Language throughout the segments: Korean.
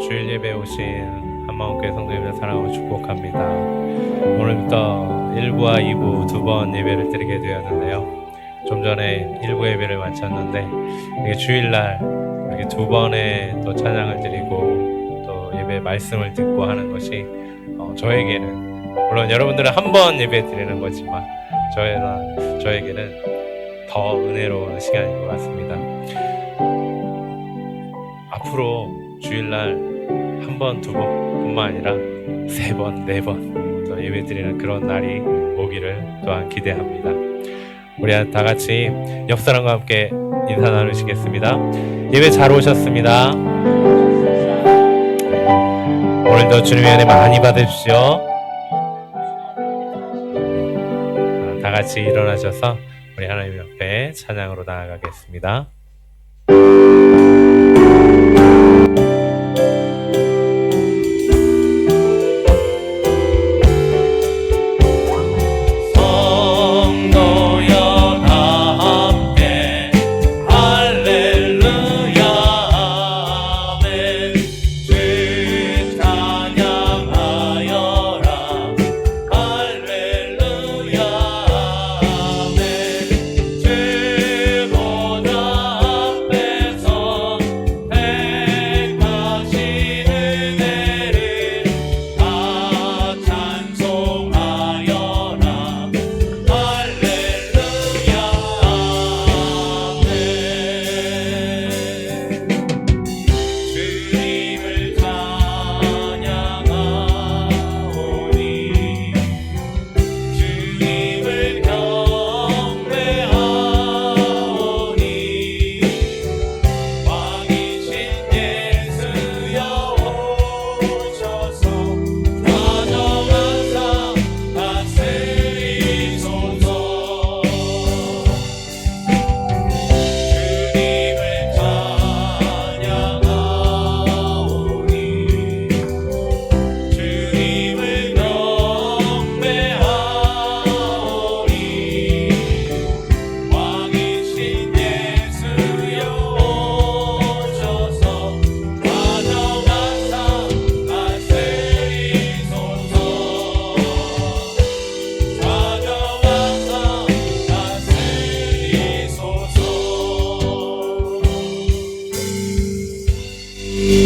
주일 예배에 오신 한마음교회 성도님들 사랑하고 축복합니다. 오늘부터 1부와 2부 두 번 예배를 드리게 되었는데요. 좀 전에 1부 예배를 마쳤는데 이게 주일날 이렇게 두 번의 또 찬양을 드리고 또 예배 말씀을 듣고 하는 것이 저에게는, 물론 여러분들은 한 번 예배 드리는 거지만 저에게는 더 은혜로운 시간인 것 같습니다. 앞으로 주일날 한 번, 두 번뿐만 아니라 세 번, 네 번 또 예배 드리는 그런 날이 오기를 또한 기대합니다. 우리 다 같이 옆 사람과 함께 인사 나누시겠습니다. 예배 잘 오셨습니다. 오늘도 주님의 은혜 많이 받으십시오. 다 같이 일어나셔서 우리 하나님 옆에 찬양으로 나아가겠습니다.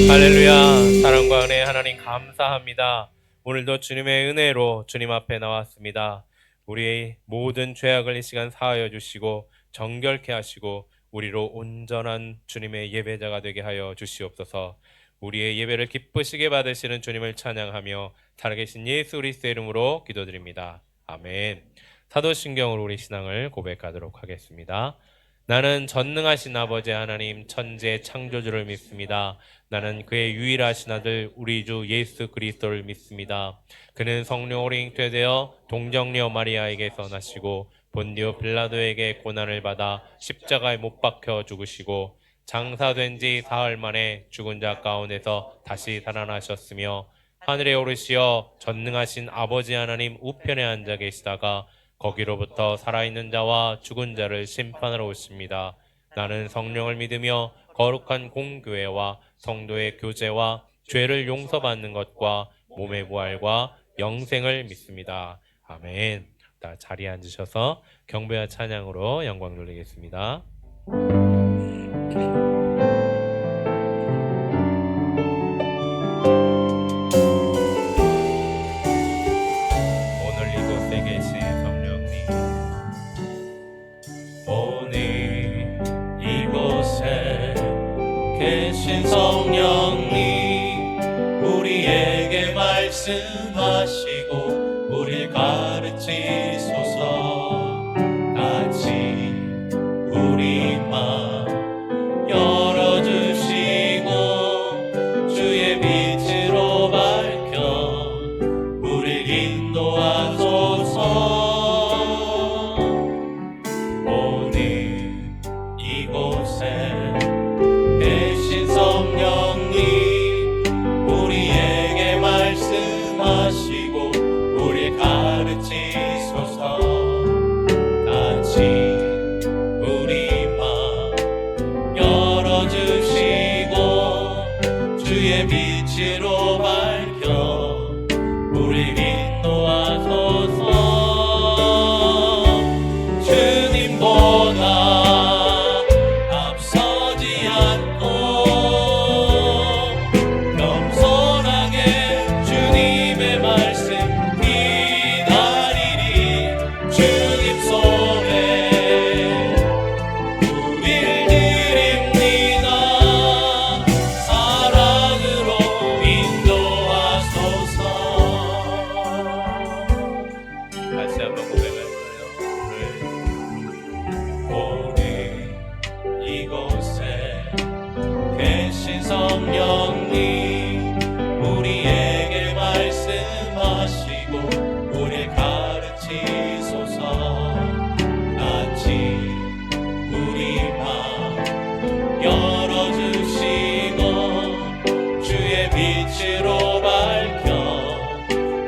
할렐루야. 사랑과 은혜의 하나님 감사합니다. 오늘도 주님의 은혜로 주님 앞에 나왔습니다. 우리의 모든 죄악을 이 시간 사하여 주시고 정결케 하시고 우리로 온전한 주님의 예배자가 되게 하여 주시옵소서. 우리의 예배를 기쁘시게 받으시는 주님을 찬양하며 살아계신 예수 그리스도의 이름으로 기도드립니다. 아멘. 사도신경으로 우리 신앙을 고백하도록 하겠습니다. 나는 전능하신 아버지 하나님 천지의 창조주를 믿습니다. 나는 그의 유일하신 아들 우리 주 예수 그리스도를 믿습니다. 그는 성령으로 잉태되어 동정녀 마리아에게서 나시고 본디오 빌라도에게 고난을 받아 십자가에 못 박혀 죽으시고 장사된 지 사흘 만에 죽은 자 가운데서 다시 살아나셨으며 하늘에 오르시어 전능하신 아버지 하나님 우편에 앉아 계시다가 거기로부터 살아있는 자와 죽은 자를 심판하러 오십니다. 나는 성령을 믿으며 거룩한 공교회와 성도의 교제와 죄를 용서받는 것과 몸의 부활과 영생을 믿습니다. 아멘. 다 자리에 앉으셔서 경배와 찬양으로 영광 돌리겠습니다. 오늘 이곳에 계신 성령님, 오늘 이곳에 계신 성령님, 우리에게 말씀하시고 우릴 가르치소서. 같이 우리 맘 열어주시고 주의 빛으로 밝혀 우릴 인도하소서. 오늘 이곳에 계신 성령님, 우리에게 말씀하시고 우릴 가르치소서. 같이 우리 맘 열어주시고 주의 빛 빛으로 밝혀 우리 인도하소서. 주님보다 앞서지 않고 겸손하게 주님의 말씀 기다리리. 주님 손에 우릴 드립니다. 사랑으로 인도하소서. 다시 한번 고백할까요? 오늘 이곳에 계신 성령님 우리에게 말씀하시고 우릴 가르치소서. 같이 우리 맘 열어주시고 주의 빛으로 밝혀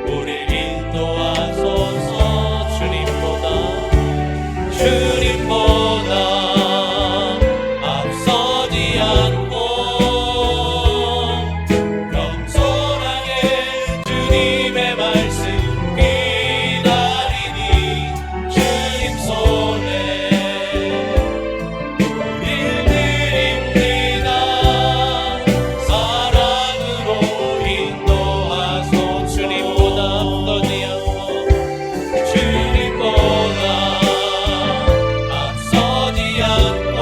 우릴 인도하소서. 주님보다 앞서지 않고 겸손하게 주님의 말씀 기다리니. 주님 손에 우릴 드립니다. 사랑으로 인도하소서. 주님보다 앞서지 않고 주님보다 앞서지 않고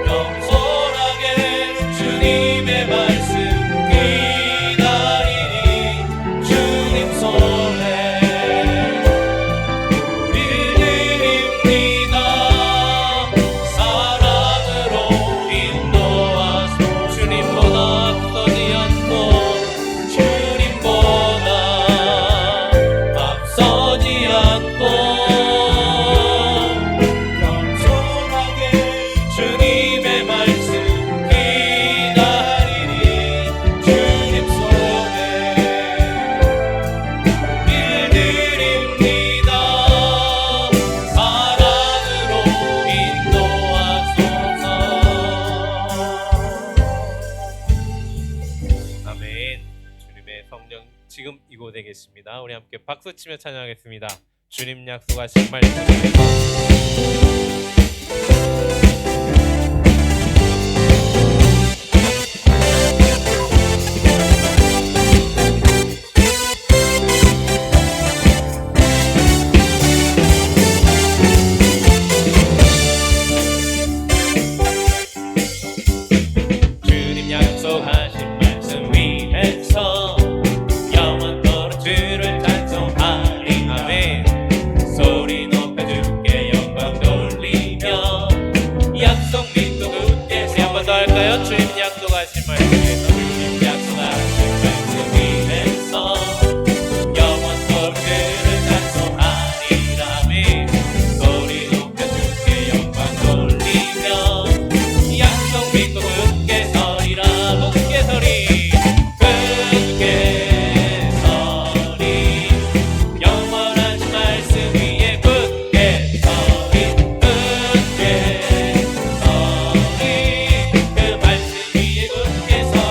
겸손하게 주님의 말씀 기다리니. 주님 손에 우릴 드립니다. 사랑으로 인도하소서. 주님보다 앞서지 않고 주님보다 앞서지 않고 겸손하게 주님의 말씀 기다리니. 주님 손에 우릴 드립니다. 사랑으로 인도하소서. 아멘. 주님의 성령 지금 이곳에 계십니다. 우리 함께 박수치며 찬양하겠습니다. 주님 약속하신 말씀. 주님 약속하신 말씀 위에서 영원토록 주를 찬송하리. 아멘. 소리 높여 주께 영광 돌리며 약속 믿고 굳게. 한 번 더 할까요? 주님 약속하신 말씀 위에서, 주님 약속하신 말씀 위에서 영원토록 주를 찬송하리라. 아멘. 소리 높여 주께 영광 돌리며 약속 믿고 굳게 서리라. 굳게 서리, 굳게 서리. 영원하신 말씀 위에 굳게 서리, 굳게 서리. 그 말씀 위에 굳게 서리.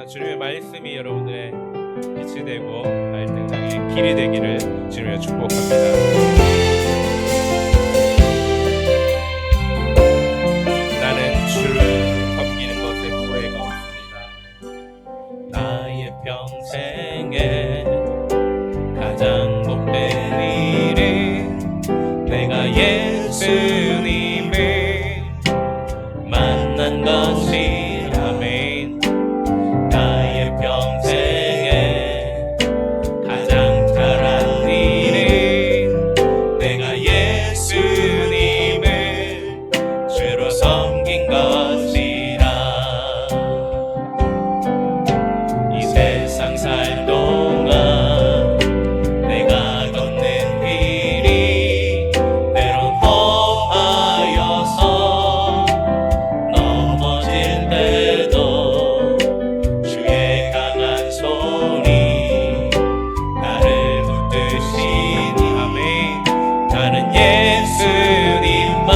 주님의 말씀이 여러분들의 빛이 되고 갈등장의 길이 되기를 주님으로 축복합니다. 나는 주를 섬기는 것에 후회가 없습니다. 나의 평생에 가장 복된 일이 내가 예수님을 만난 것이 아멘. 나의 평생에 가장 잘한 일이 내가 예수님을 주로 섬긴 것이라. 이 세상 살 동안 내가 걷는 길이 때론 험하여서 넘어질 때도 주의 강한 손이 나를 붙드시니 아멘. 나는 예수님만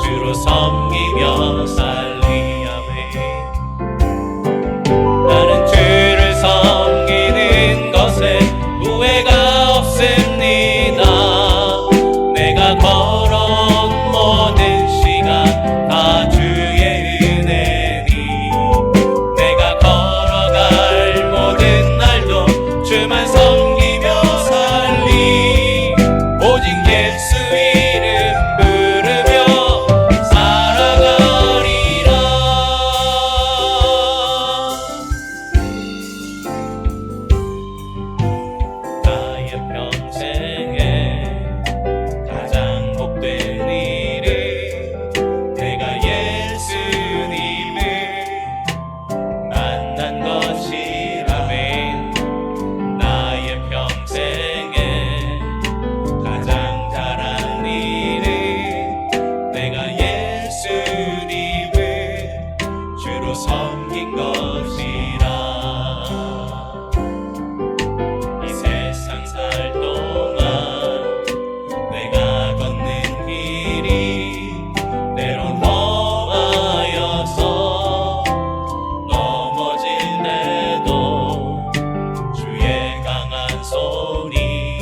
주로 섬기며 살리 아멘. 나는 주를 섬기는 것에 후회가 없습니다. 내가 걸어온 모든 시간 다 주의 은혜니 내가 걸어갈 모든 날도 주만 섬기며 살리. 오직 예수 이름 부르며 살아가리라. 나의 평생에 가장 복된 일이 내가 예수님을 만난 것이라면. 나의 평생에 가장 잘한 일이 내가 예수님을 주로 섬긴 것이라. 이 세상 살 동안 내가 걷는 길이 때론 험하여서 넘어질 때도 주의 강한 손이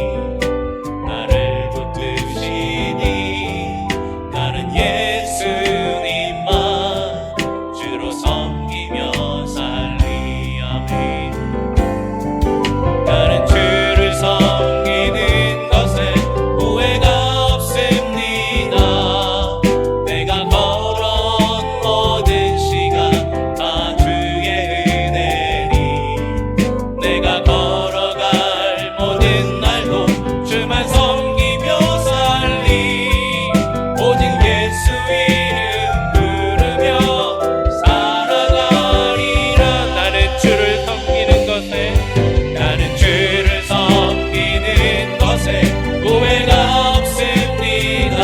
나를 붙드시니 나는 예수님만 주로 섬기며 살리 아멘. 나는 주를 섬기는 것에 후회가 없습니다. 내가 걸어온 모든 시간 다 주의 은혜니 내가 걸어갈 모든 날도 주만 섬기며 살리. 오직 예수 이름 부르며 살아가리라. 나는 주를 섬기는 것에 후회가 없습니다.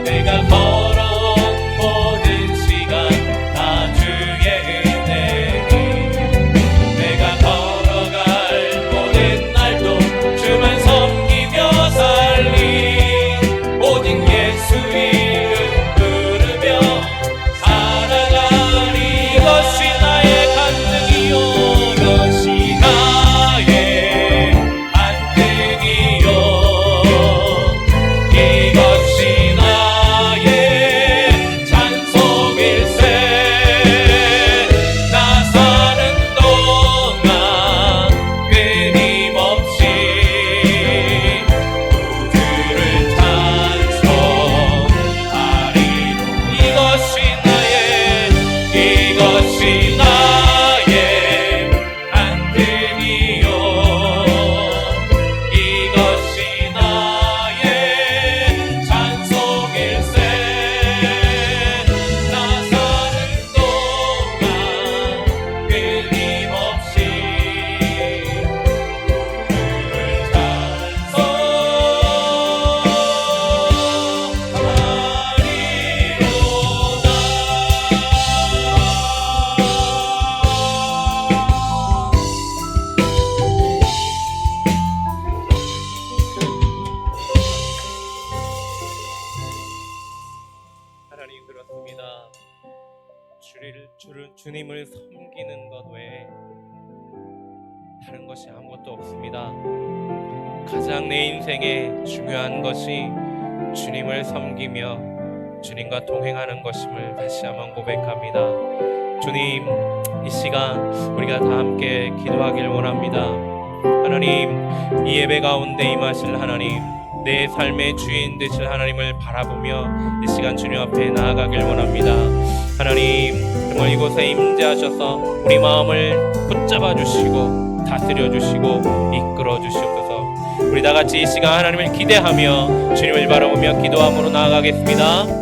내가 걸어온 모든 시간 다 주의 은혜니 내가 걸어갈 모든 날도 주만 섬기며 살리. 오직 예수 이름 부르며 살아가리. 이것이 나의 간증이요 이것이 나의 간증이요 이것이 나의 찬송일세. 나 사는 동안 끊임없이 우주를 찬송하리. 이것이 나의 간증이요 이것이 나의 찬송일세. 나 사는 동안 끊임없이 주를 찬송하리로다. 주님을 섬기는 것 외에 다른 것이 아무것도 없습니다. 가장 내 인생에 중요한 것이 주님을 섬기며 주님과 동행하는 것임을 다시 한번 고백합니다. 주님, 이 시간 우리가 다 함께 기도하길 원합니다. 하나님, 이 예배 가운데 임하실 하나님, 내 삶의 주인 되실 하나님을 바라보며 이 시간 주님 앞에 나아가길 원합니다. 하나님, 정말 이곳에 임재하셔서 우리 마음을 붙잡아 주시고 다스려 주시고 이끌어 주시옵소서. 우리 다 같이 이 시간 하나님을 기대하며 주님을 바라보며 기도함으로 나아가겠습니다.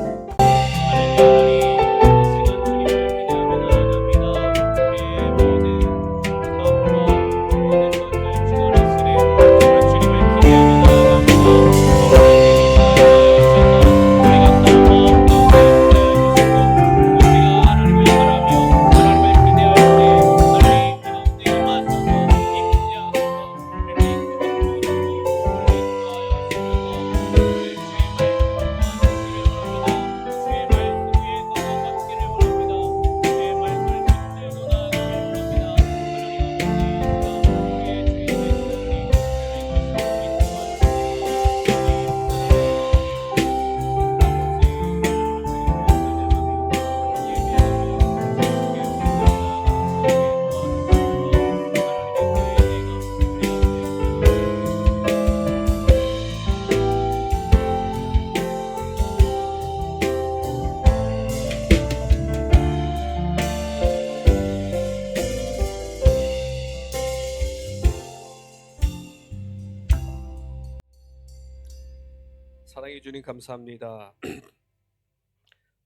사랑해 주님 감사합니다.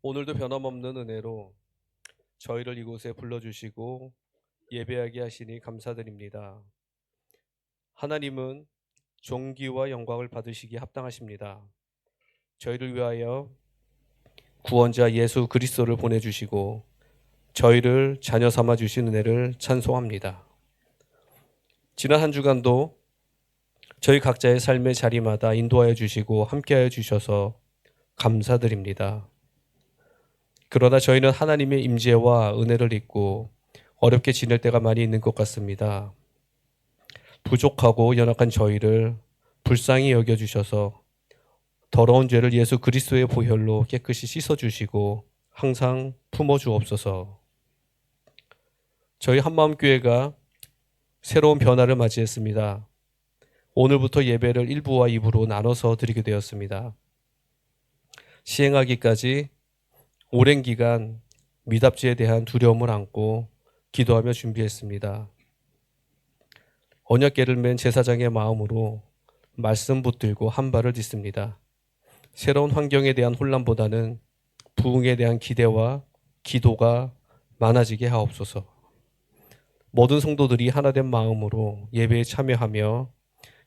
오늘도 변함없는 은혜로 저희를 이곳에 불러주시고 예배하게 하시니 감사드립니다. 하나님은 존귀와 영광을 받으시기에 합당하십니다. 저희를 위하여 구원자 예수 그리스도를 보내주시고 저희를 자녀 삼아 주신 은혜를 찬송합니다. 지난 한 주간도 저희 각자의 삶의 자리마다 인도하여 주시고 함께하여 주셔서 감사드립니다. 그러나 저희는 하나님의 임재와 은혜를 잊고 어렵게 지낼 때가 많이 있는 것 같습니다. 부족하고 연약한 저희를 불쌍히 여겨주셔서 더러운 죄를 예수 그리스도의 보혈로 깨끗이 씻어주시고 항상 품어주옵소서. 저희 한마음교회가 새로운 변화를 맞이했습니다. 오늘부터 예배를 1부와 2부로 나눠서 드리게 되었습니다. 시행하기까지 오랜 기간 미답지에 대한 두려움을 안고 기도하며 준비했습니다. 언약궤를 맨 제사장의 마음으로 말씀 붙들고 한 발을 딛습니다. 새로운 환경에 대한 혼란보다는 부흥에 대한 기대와 기도가 많아지게 하옵소서. 모든 성도들이 하나된 마음으로 예배에 참여하며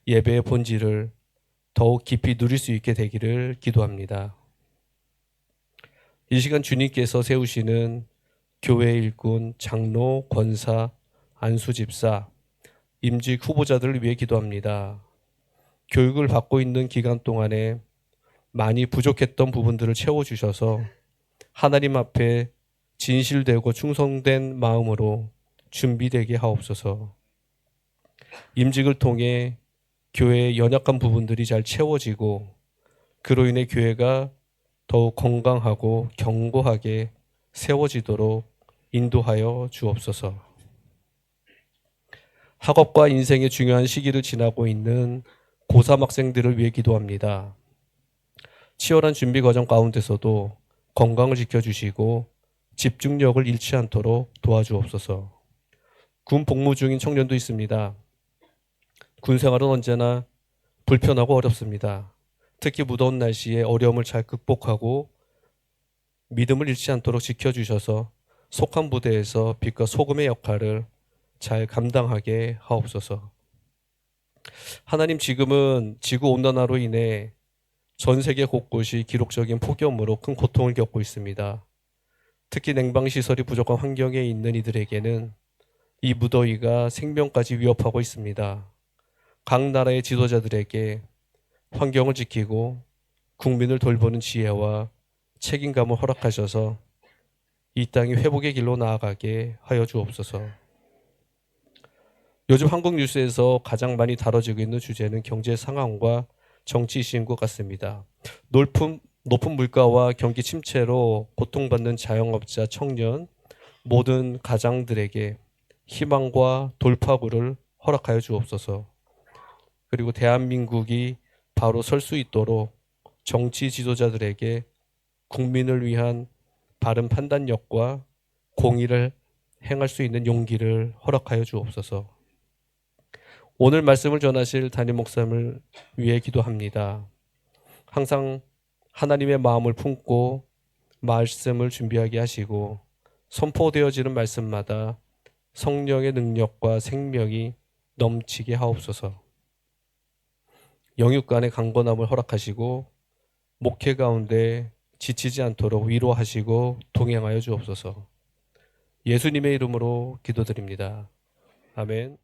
예배의 본질을 더욱 깊이 누릴 수 있게 되기를 기도합니다. 이 시간 주님께서 세우시는 교회 일꾼, 장로, 권사, 안수집사, 임직 후보자들을 위해 기도합니다. 교육을 받고 있는 기간 동안에 많이 부족했던 부분들을 채워주셔서 하나님 앞에 진실되고 충성된 마음으로 준비되게 하옵소서. 임직을 통해 교회의 연약한 부분들이 잘 채워지고 그로 인해 교회가 더욱 건강하고 견고하게 세워지도록 인도하여 주옵소서. 학업과 인생의 중요한 시기를 지나고 있는 고3 학생들을 위해 기도합니다. 치열한 준비 과정 가운데서도 건강을 지켜주시고 집중력을 잃지 않도록 도와주옵소서. 군 복무 중인 청년도 있습니다. 군 생활은 언제나 불편하고 어렵습니다. 특히 무더운 날씨에 어려움을 잘 극복하고 믿음을 잃지 않도록 지켜주셔서 속한 부대에서 빛과 소금의 역할을 잘 감당하게 하옵소서. 하나님, 지금은 지구온난화로 인해 전 세계 곳곳이 기록적인 폭염으로 큰 고통을 겪고 있습니다. 특히 냉방시설이 부족한 환경에 있는 이들에게는 이 무더위가 생명까지 위협하고 있습니다. 각 나라의 지도자들에게 환경을 지키고 국민을 돌보는 지혜와 책임감을 허락하셔서 이 땅이 회복의 길로 나아가게 하여 주옵소서. 요즘 한국 뉴스에서 가장 많이 다뤄지고 있는 주제는 경제 상황과 정치 이슈인 것 같습니다. 높은 물가와 경기 침체로 고통받는 자영업자, 청년, 모든 가장들에게 희망과 돌파구를 허락하여 주옵소서. 그리고 대한민국이 바로 설 수 있도록 정치 지도자들에게 국민을 위한 바른 판단력과 공의를 행할 수 있는 용기를 허락하여 주옵소서. 오늘 말씀을 전하실 담임 목사님을 위해 기도합니다. 항상 하나님의 마음을 품고 말씀을 준비하게 하시고 선포되어지는 말씀마다 성령의 능력과 생명이 넘치게 하옵소서. 영육 간의 강건함을 허락하시고 목회 가운데 지치지 않도록 위로하시고 동행하여 주옵소서. 예수님의 이름으로 기도드립니다. 아멘.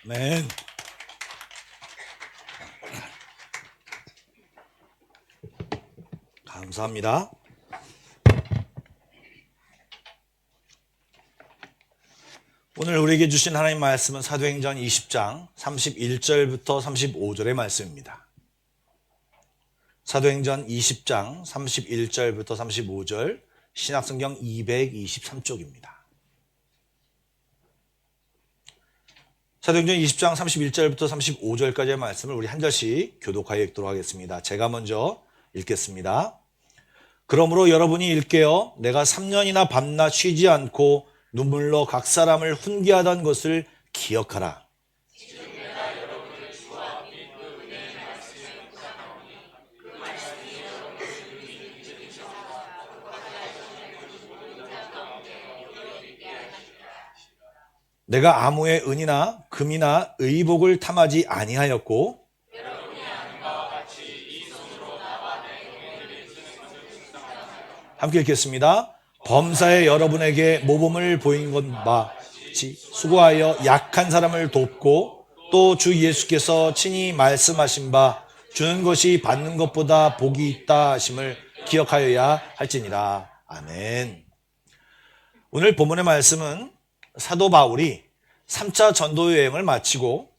아멘. 감사합니다. 오늘 우리에게 주신 하나님 말씀은 사도행전 20장 31절부터 35절의 말씀입니다. 사도행전 20장 31절부터 35절, 신약성경 223쪽입니다. 사도행전 20장 31절부터 35절까지의 말씀을 우리 한 절씩 교독하여 읽도록 하겠습니다. 제가 먼저 읽겠습니다. 그러므로 여러분이 일깨어 내가 3년이나 밤낮 쉬지 않고 눈물로 각 사람을 훈계하던 것을 기억하라. 내가 아무의 은이나 금이나 의복을 탐하지 아니하였고 함께 읽겠습니다. 범사에 여러분에게 모범을 보인 것 같이 수고하여 약한 사람을 돕고 또 주 예수께서 친히 말씀하신 바 주는 것이 받는 것보다 복이 있다 하심을 기억하여야 할지니라. 아멘. 오늘 본문의 말씀은 사도 바울이 3차 전도 여행을 마치고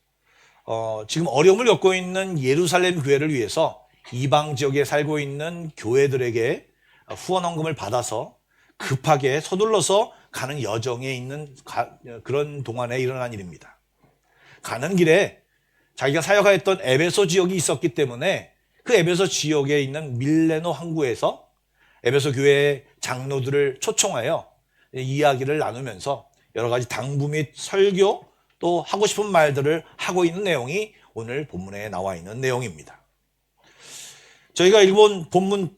지금 어려움을 겪고 있는 예루살렘 교회를 위해서 이방 지역에 살고 있는 교회들에게 후원 헌금을 받아서 급하게 서둘러서 가는 여정에 있는 그런 동안에 일어난 일입니다. 가는 길에 자기가 사역하였던 에베소 지역이 있었기 때문에 그 에베소 지역에 있는 밀레노 항구에서 에베소 교회의 장로들을 초청하여 이야기를 나누면서 여러 가지 당부 및 설교 또 하고 싶은 말들을 하고 있는 내용이 오늘 본문에 나와 있는 내용입니다. 저희가 읽은 본문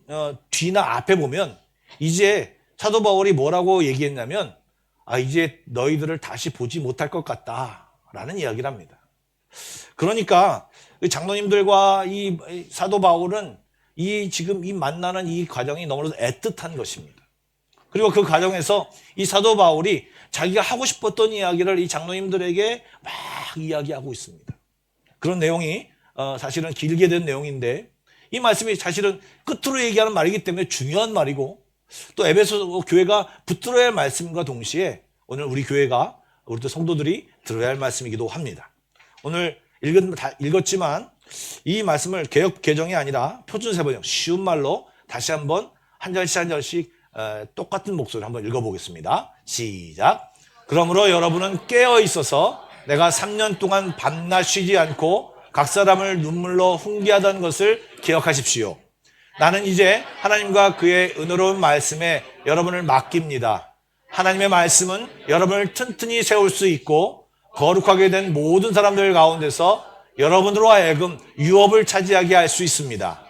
뒤나 앞에 보면 이제 사도 바울이 뭐라고 얘기했냐면 이제 너희들을 다시 보지 못할 것 같다라는 이야기를 합니다. 그러니까 장로님들과 이 사도 바울은 지금 이 만나는 이 과정이 너무나도 애틋한 것입니다. 그리고 그 과정에서 이 사도 바울이 자기가 하고 싶었던 이야기를 이 장로님들에게 막 이야기하고 있습니다. 그런 내용이 사실은 길게 된 내용인데 이 말씀이 사실은 끝으로 얘기하는 말이기 때문에 중요한 말이고 또 에베소 교회가 붙들어야 할 말씀과 동시에 오늘 우리 교회가 우리 또 성도들이 들어야 할 말씀이기도 합니다. 오늘 읽었지만 이 말씀을 개역 개정이 아니라 표준세번역 쉬운 말로 다시 한번 한 절씩 한 절씩 똑같은 목소리로 한번 읽어보겠습니다. 시작. 그러므로 여러분은 깨어 있어서 내가 3년 동안 밤낮 쉬지 않고 각 사람을 눈물로 훈계하던 것을 기억하십시오. 나는 이제 하나님과 그의 은혜로운 말씀에 여러분을 맡깁니다. 하나님의 말씀은 여러분을 튼튼히 세울 수 있고 거룩하게 된 모든 사람들 가운데서 여러분으로 하여금 유업을 차지하게 할 수 있습니다.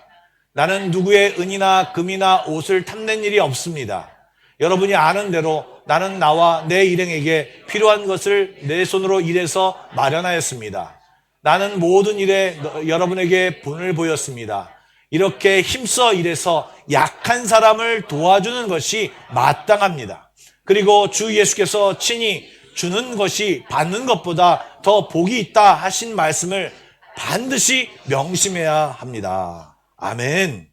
나는 누구의 은이나 금이나 옷을 탐낸 일이 없습니다. 여러분이 아는 대로 나는 나와 내 일행에게 필요한 것을 내 손으로 일해서 마련하였습니다. 나는 모든 일에 여러분에게 분을 보였습니다. 이렇게 힘써 일해서 약한 사람을 도와주는 것이 마땅합니다. 그리고 주 예수께서 친히 주는 것이 받는 것보다 더 복이 있다 하신 말씀을 반드시 명심해야 합니다. 아멘.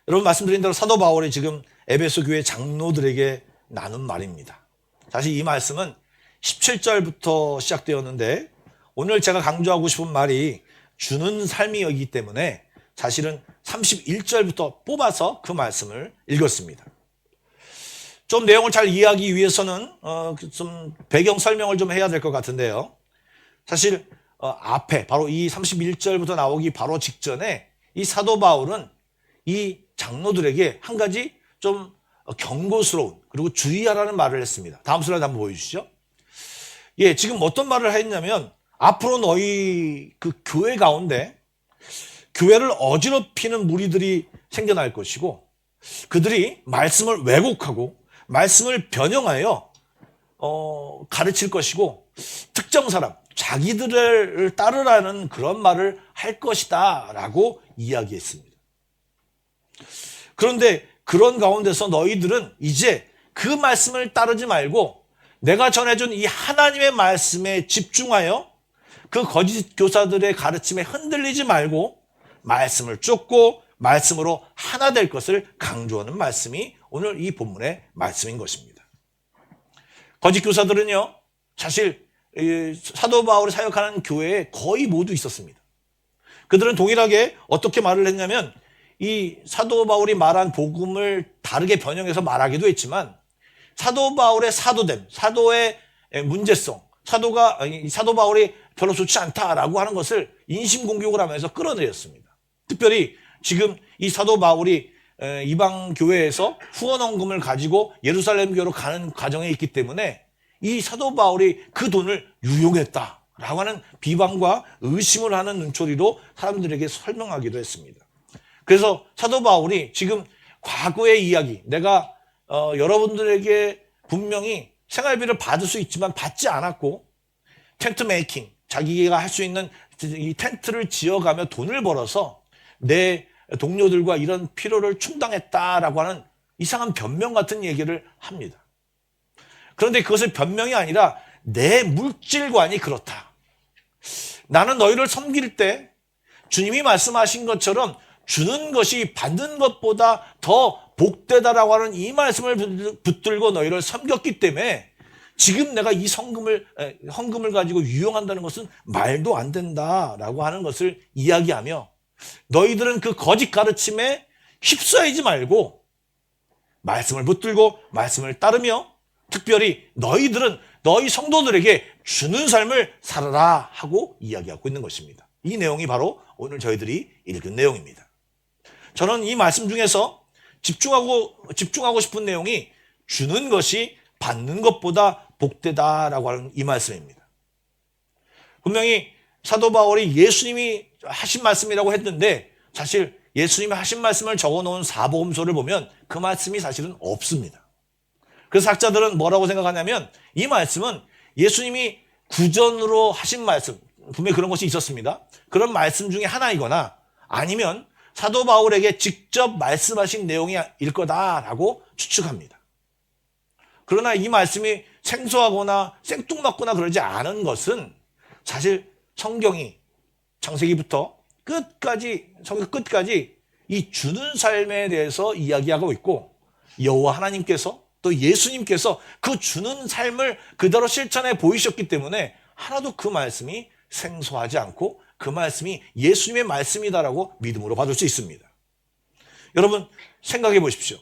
여러분 말씀드린 대로 사도 바울이 지금 에베소 교회 장로들에게 나눈 말입니다. 사실 이 말씀은 17절부터 시작되었는데 오늘 제가 강조하고 싶은 말이 주는 삶이었기 때문에 사실은 31절부터 뽑아서 그 말씀을 읽었습니다. 좀 내용을 잘 이해하기 위해서는 좀 배경 설명을 좀 해야 될 것 같은데요. 사실 앞에 바로 이 31절부터 나오기 바로 직전에 이 사도 바울은 이 장로들에게 한 가지 좀 경고스러운 그리고 주의하라는 말을 했습니다. 다음 슬라이드 한번 보여주시죠. 예, 지금 어떤 말을 했냐면 앞으로 너희 그 교회 가운데 교회를 어지럽히는 무리들이 생겨날 것이고 그들이 말씀을 왜곡하고 말씀을 변형하여 가르칠 것이고 특정 사람, 자기들을 따르라는 그런 말을 할 것이다 라고 이야기했습니다. 그런데 그런 가운데서 너희들은 이제 그 말씀을 따르지 말고 내가 전해준 이 하나님의 말씀에 집중하여 그 거짓 교사들의 가르침에 흔들리지 말고 말씀을 쫓고 말씀으로 하나 될 것을 강조하는 말씀이 오늘 이 본문의 말씀인 것입니다. 거짓 교사들은요, 사실 사도 바울이 사역하는 교회에 거의 모두 있었습니다. 그들은 동일하게 어떻게 말을 했냐면 이 사도 바울이 말한 복음을 다르게 변형해서 말하기도 했지만 사도 바울의 사도됨, 사도의 문제성, 사도 바울이 별로 좋지 않다라고 하는 것을 인신공격을 하면서 끌어내렸습니다. 특별히 지금 이 사도 바울이 이방 교회에서 후원 헌금을 가지고 예루살렘 교회로 가는 과정에 있기 때문에 이 사도 바울이 그 돈을 유용했다라고 하는 비방과 의심을 하는 눈초리로 사람들에게 설명하기도 했습니다. 그래서 사도 바울이 지금 과거의 이야기, 내가 여러분들에게 분명히 생활비를 받을 수 있지만 받지 않았고 텐트 메이킹, 자기가 할 수 있는 이 텐트를 지어가며 돈을 벌어서 내 동료들과 이런 필요를 충당했다라고 하는 이상한 변명 같은 얘기를 합니다. 그런데 그것은 변명이 아니라 내 물질관이 그렇다. 나는 너희를 섬길 때 주님이 말씀하신 것처럼 주는 것이 받는 것보다 더 복되다라고 하는 이 말씀을 붙들고 너희를 섬겼기 때문에 지금 내가 이 헌금을 가지고 유용한다는 것은 말도 안 된다라고 하는 것을 이야기하며 너희들은 그 거짓 가르침에 휩싸이지 말고 말씀을 붙들고 말씀을 따르며 특별히 너희들은 너희 성도들에게 주는 삶을 살아라 하고 이야기하고 있는 것입니다. 이 내용이 바로 오늘 저희들이 읽은 내용입니다. 저는 이 말씀 중에서 집중하고 싶은 내용이 주는 것이 받는 것보다 복되다라고 하는 이 말씀입니다. 분명히 사도 바울이 예수님이 하신 말씀이라고 했는데 사실 예수님이 하신 말씀을 적어놓은 사복음서를 보면 그 말씀이 사실은 없습니다. 그래서 학자들은 뭐라고 생각하냐면 이 말씀은 예수님이 구전으로 하신 말씀, 분명히 그런 것이 있었습니다. 그런 말씀 중에 하나이거나 아니면 사도 바울에게 직접 말씀하신 내용일 거다라고 추측합니다. 그러나 이 말씀이 생소하거나 생뚱맞거나 그러지 않은 것은 사실 성경이 창세기부터 성경 끝까지 이 주는 삶에 대해서 이야기하고 있고 여호와 하나님께서 또 예수님께서 그 주는 삶을 그대로 실천해 보이셨기 때문에 하나도 그 말씀이 생소하지 않고 그 말씀이 예수님의 말씀이다라고 믿음으로 받을 수 있습니다. 여러분 생각해 보십시오.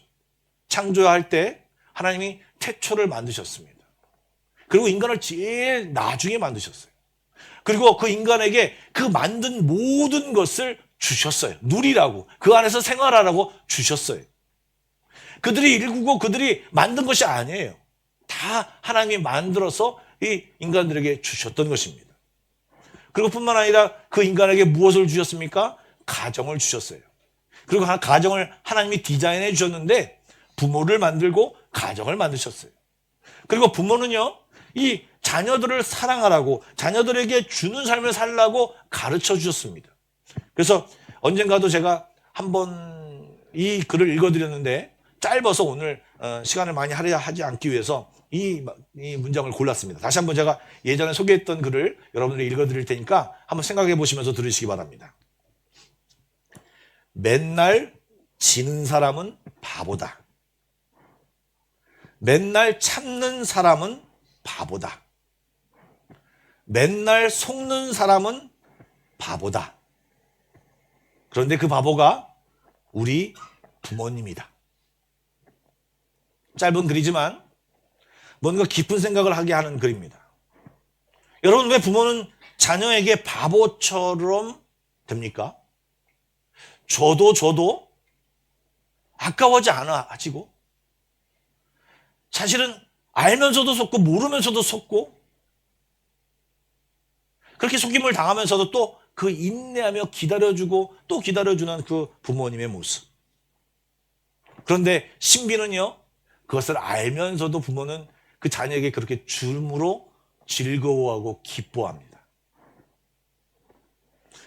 창조할 때 하나님이 태초를 만드셨습니다. 그리고 인간을 제일 나중에 만드셨어요. 그리고 그 인간에게 그 만든 모든 것을 주셨어요. 누리라고, 그 안에서 생활하라고 주셨어요. 그들이 일구고 그들이 만든 것이 아니에요. 다 하나님이 만들어서 이 인간들에게 주셨던 것입니다. 그리고 뿐만 아니라 그 인간에게 무엇을 주셨습니까? 가정을 주셨어요. 그리고 가정을 하나님이 디자인해 주셨는데 부모를 만들고 가정을 만드셨어요. 그리고 부모는요, 이 자녀들을 사랑하라고 자녀들에게 주는 삶을 살라고 가르쳐 주셨습니다. 그래서 언젠가도 제가 한번 이 글을 읽어드렸는데 짧아서 오늘 시간을 많이 할애하지 않기 위해서 이 문장을 골랐습니다. 다시 한번 제가 예전에 소개했던 글을 여러분들이 읽어드릴 테니까 한번 생각해 보시면서 들으시기 바랍니다. 맨날 지는 사람은 바보다. 맨날 참는 사람은 바보다. 맨날 속는 사람은 바보다. 그런데 그 바보가 우리 부모님이다. 짧은 글이지만 뭔가 깊은 생각을 하게 하는 글입니다. 여러분, 왜 부모는 자녀에게 바보처럼 됩니까? 줘도 아까워하지 않아지고 사실은 알면서도 속고 모르면서도 속고 그렇게 속임을 당하면서도 또 그 인내하며 기다려주고 또 기다려주는 그 부모님의 모습. 그런데 신비는요, 그것을 알면서도 부모는 그 자녀에게 그렇게 줌으로 즐거워하고 기뻐합니다.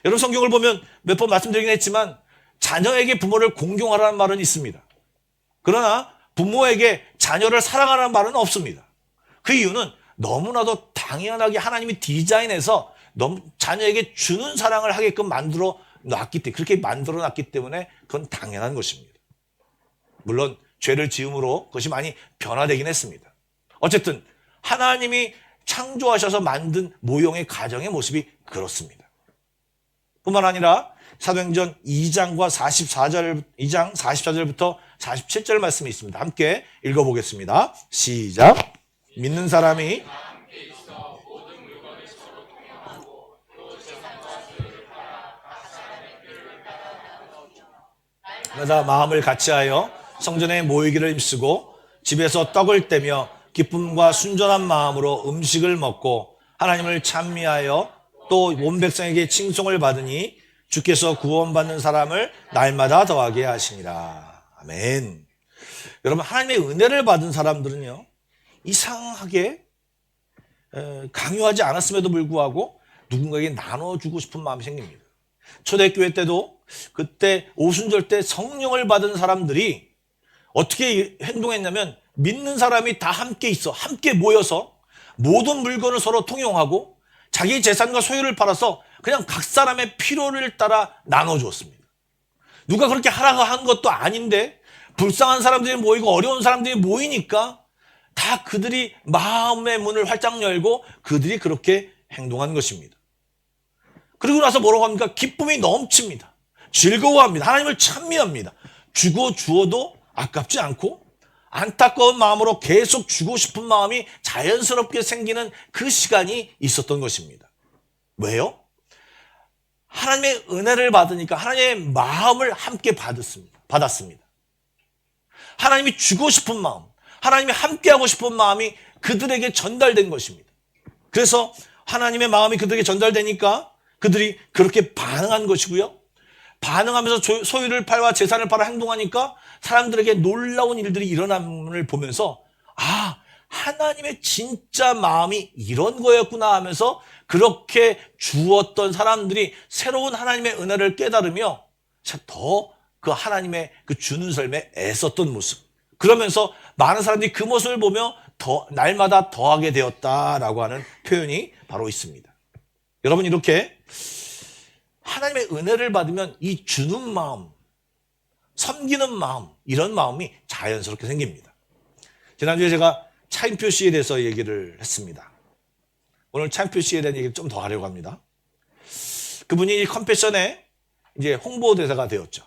여러분, 성경을 보면 몇 번 말씀드리긴 했지만 자녀에게 부모를 공경하라는 말은 있습니다. 그러나 부모에게 자녀를 사랑하라는 말은 없습니다. 그 이유는 너무나도 당연하게 하나님이 디자인해서 자녀에게 주는 사랑을 하게끔 만들어 놨기 때문에, 그렇게 만들어 놨기 때문에 그건 당연한 것입니다. 물론 죄를 지음으로 그것이 많이 변화되긴 했습니다. 어쨌든 하나님이 창조하셔서 만든 모형의 가정의 모습이 그렇습니다. 뿐만 아니라 사도행전 2장 44절부터 47절 말씀이 있습니다. 함께 읽어보겠습니다. 시작. 믿는 사람이 마다 마음을 같이하여 성전에 모이기를 힘쓰고 집에서 떡을 떼며 기쁨과 순전한 마음으로 음식을 먹고 하나님을 찬미하여 또 온 백성에게 칭송을 받으니 주께서 구원받는 사람을 날마다 더하게 하시니라. 아멘. 여러분, 하나님의 은혜를 받은 사람들은요, 이상하게 강요하지 않았음에도 불구하고 누군가에게 나눠주고 싶은 마음이 생깁니다. 초대교회 때도 그때 오순절 때 성령을 받은 사람들이 어떻게 행동했냐면, 믿는 사람이 다 함께 있어, 함께 모여서 모든 물건을 서로 통용하고 자기 재산과 소유를 팔아서 그냥 각 사람의 필요를 따라 나눠주었습니다. 누가 그렇게 하라고 한 것도 아닌데 불쌍한 사람들이 모이고 어려운 사람들이 모이니까 다 그들이 마음의 문을 활짝 열고 그들이 그렇게 행동한 것입니다. 그리고 나서 뭐라고 합니까? 기쁨이 넘칩니다. 즐거워합니다. 하나님을 찬미합니다. 주고 주어도 아깝지 않고 안타까운 마음으로 계속 주고 싶은 마음이 자연스럽게 생기는 그 시간이 있었던 것입니다. 왜요? 하나님의 은혜를 받으니까 하나님의 마음을 함께 받았습니다. 하나님이 주고 싶은 마음, 하나님이 함께하고 싶은 마음이 그들에게 전달된 것입니다. 그래서 하나님의 마음이 그들에게 전달되니까 그들이 그렇게 반응한 것이고요. 반응하면서 소유를 팔아 재산을 팔아 행동하니까 사람들에게 놀라운 일들이 일어남을 보면서, 아, 하나님의 진짜 마음이 이런 거였구나 하면서 그렇게 주었던 사람들이 새로운 하나님의 은혜를 깨달으며 더 그 하나님의 그 주는 삶에 애썼던 모습, 그러면서 많은 사람들이 그 모습을 보며 날마다 더하게 되었다라고 하는 표현이 바로 있습니다. 여러분, 이렇게 하나님의 은혜를 받으면 이 주는 마음, 섬기는 마음, 이런 마음이 자연스럽게 생깁니다. 지난주에 제가 차인표 씨에 대해서 얘기를 했습니다. 오늘 차인표 씨에 대한 얘기를 좀 더 하려고 합니다. 그분이 컴패션에 이제 홍보대사가 되었죠.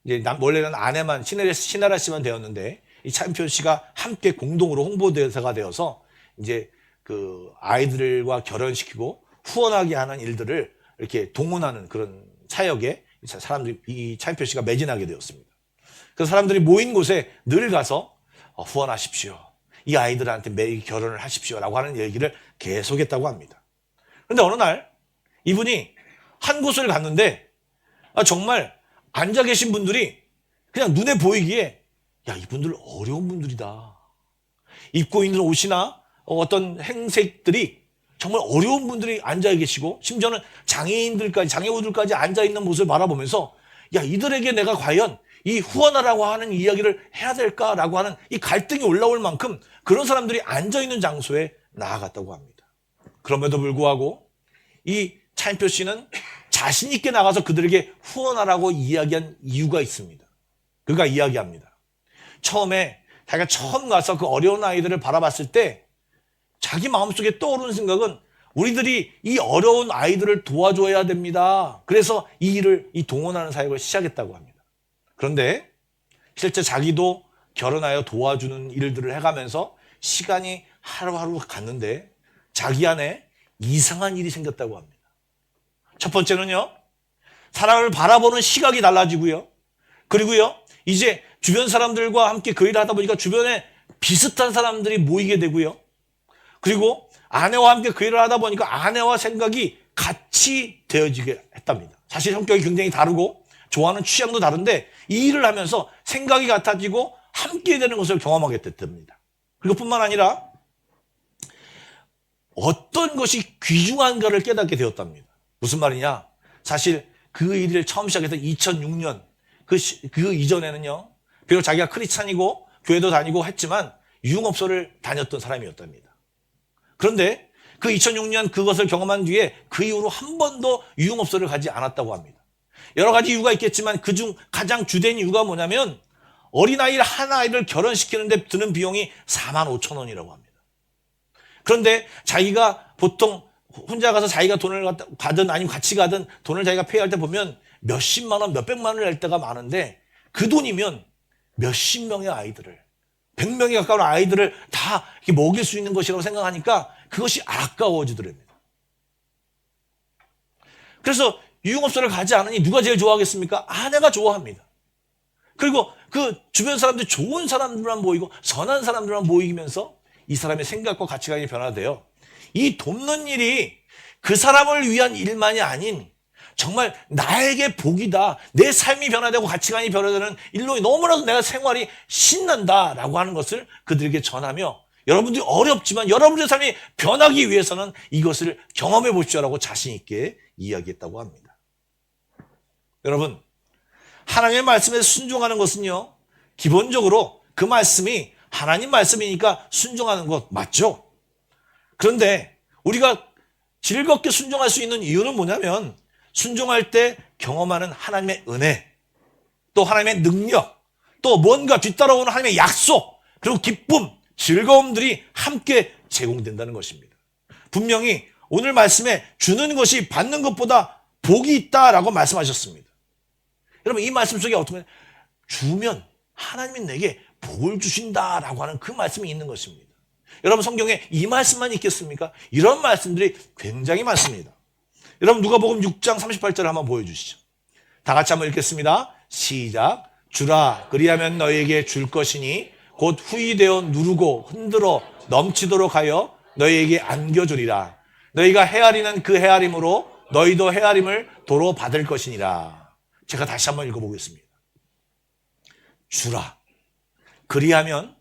이제 원래는 아내만, 신하라 씨만 되었는데, 이 차인표 씨가 함께 공동으로 홍보대사가 되어서 이제 그 아이들과 결혼시키고 후원하게 하는 일들을 이렇게 동원하는 그런 사역에 사람들이, 이 차인표 씨가 매진하게 되었습니다. 그래서 사람들이 모인 곳에 늘 가서 후원하십시오, 이 아이들한테 매일 결혼을 하십시오라고 하는 얘기를 계속했다고 합니다. 그런데 어느 날 이분이 한 곳을 갔는데 정말 앉아 계신 분들이 그냥 눈에 보이기에, 야, 이분들 어려운 분들이다. 입고 있는 옷이나 어떤 행색들이 정말 어려운 분들이 앉아 계시고, 심지어는 장애우들까지 앉아 있는 모습을 바라보면서, 야, 이들에게 내가 과연 이 후원하라고 하는 이야기를 해야 될까라고 하는 이 갈등이 올라올 만큼 그런 사람들이 앉아 있는 장소에 나아갔다고 합니다. 그럼에도 불구하고 이 차인표 씨는 자신 있게 나가서 그들에게 후원하라고 이야기한 이유가 있습니다. 그가 이야기합니다. 자기가 처음 가서 그 어려운 아이들을 바라봤을 때 자기 마음속에 떠오르는 생각은, 우리들이 이 어려운 아이들을 도와줘야 됩니다. 그래서 이 동원하는 사역을 시작했다고 합니다. 그런데 실제 자기도 결혼하여 도와주는 일들을 해가면서 시간이 하루하루 갔는데 자기 안에 이상한 일이 생겼다고 합니다. 첫 번째는요, 사람을 바라보는 시각이 달라지고요. 그리고요, 이제 주변 사람들과 함께 그 일을 하다 보니까 주변에 비슷한 사람들이 모이게 되고요. 그리고 아내와 함께 그 일을 하다 보니까 아내와 생각이 같이 되어지게 했답니다. 사실 성격이 굉장히 다르고 좋아하는 취향도 다른데 이 일을 하면서 생각이 같아지고 함께 되는 것을 경험하게 됐답니다. 그리고 뿐만 아니라 어떤 것이 귀중한가를 깨닫게 되었답니다. 무슨 말이냐? 사실 그 일을 처음 시작했던 2006년 그 이전에는요, 비록 자기가 크리스찬이고 교회도 다니고 했지만 유흥업소를 다녔던 사람이었답니다. 그런데 그 2006년 그것을 경험한 뒤에 그 이후로 한 번도 유흥업소를 가지 않았다고 합니다. 여러 가지 이유가 있겠지만 그중 가장 주된 이유가 뭐냐면 어린아이 하나를 결혼시키는데 드는 비용이 4만 5천 원이라고 합니다. 그런데 자기가 보통 혼자 가서 자기가 돈을 가든 아니면 같이 가든 돈을 자기가 페이할 때 보면 몇십만 원, 몇백만 원을 낼 때가 많은데 그 돈이면 몇십 명의 아이들을 100명에 가까운 아이들을 다 이렇게 먹일 수 있는 것이라고 생각하니까 그것이 아까워지더랍니다. 그래서 유흥업소를 가지 않으니 누가 제일 좋아하겠습니까? 아내가 좋아합니다. 그리고 그 주변 사람들 좋은 사람들만 모이고 선한 사람들만 모이면서 이 사람의 생각과 가치관이 변화돼요. 이 돕는 일이 그 사람을 위한 일만이 아닌 정말 나에게 복이다. 내 삶이 변화되고 가치관이 변화되는 일로 너무나도 내가 생활이 신난다라고 하는 것을 그들에게 전하며 여러분들이 어렵지만 여러분의 삶이 변하기 위해서는 이것을 경험해 보십시오라고 자신 있게 이야기했다고 합니다. 여러분, 하나님의 말씀에 순종하는 것은요, 기본적으로 그 말씀이 하나님 말씀이니까 순종하는 것 맞죠? 그런데 우리가 즐겁게 순종할 수 있는 이유는 뭐냐면 순종할 때 경험하는 하나님의 은혜, 또 하나님의 능력, 또 뭔가 뒤따라오는 하나님의 약속, 그리고 기쁨, 즐거움들이 함께 제공된다는 것입니다. 분명히 오늘 말씀에 주는 것이 받는 것보다 복이 있다라고 말씀하셨습니다. 여러분, 이 말씀 속에 어떻게 주면 하나님이 내게 복을 주신다라고 하는 그 말씀이 있는 것입니다. 여러분, 성경에 이 말씀만 있겠습니까? 이런 말씀들이 굉장히 많습니다. 여러분, 누가복음 6장 38절을 한번 보여주시죠. 다 같이 한번 읽겠습니다. 시작. 주라 그리하면 너희에게 줄 것이니 곧 후이되어 누르고 흔들어 넘치도록 하여 너희에게 안겨주리라. 너희가 헤아리는 그 헤아림으로 너희도 헤아림을 도로 받을 것이니라. 제가 다시 한번 읽어보겠습니다. 주라 그리하면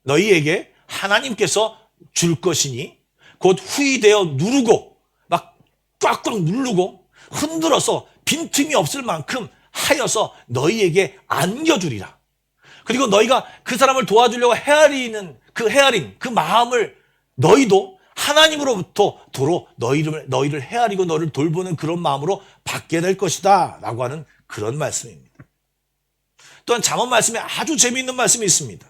너희에게 하나님께서 줄 것이니 곧 후이되어 누르고 막 꽉꽉 누르고 흔들어서 빈틈이 없을 만큼 하여서 너희에게 안겨주리라. 그리고 너희가 그 사람을 도와주려고 헤아리는 그 헤아림, 그 마음을 너희도 하나님으로부터 도로 너희를 헤아리고 너를 돌보는 그런 마음으로 받게 될 것이다 라고 하는 그런 말씀입니다. 또한 잠언 말씀에 아주 재미있는 말씀이 있습니다.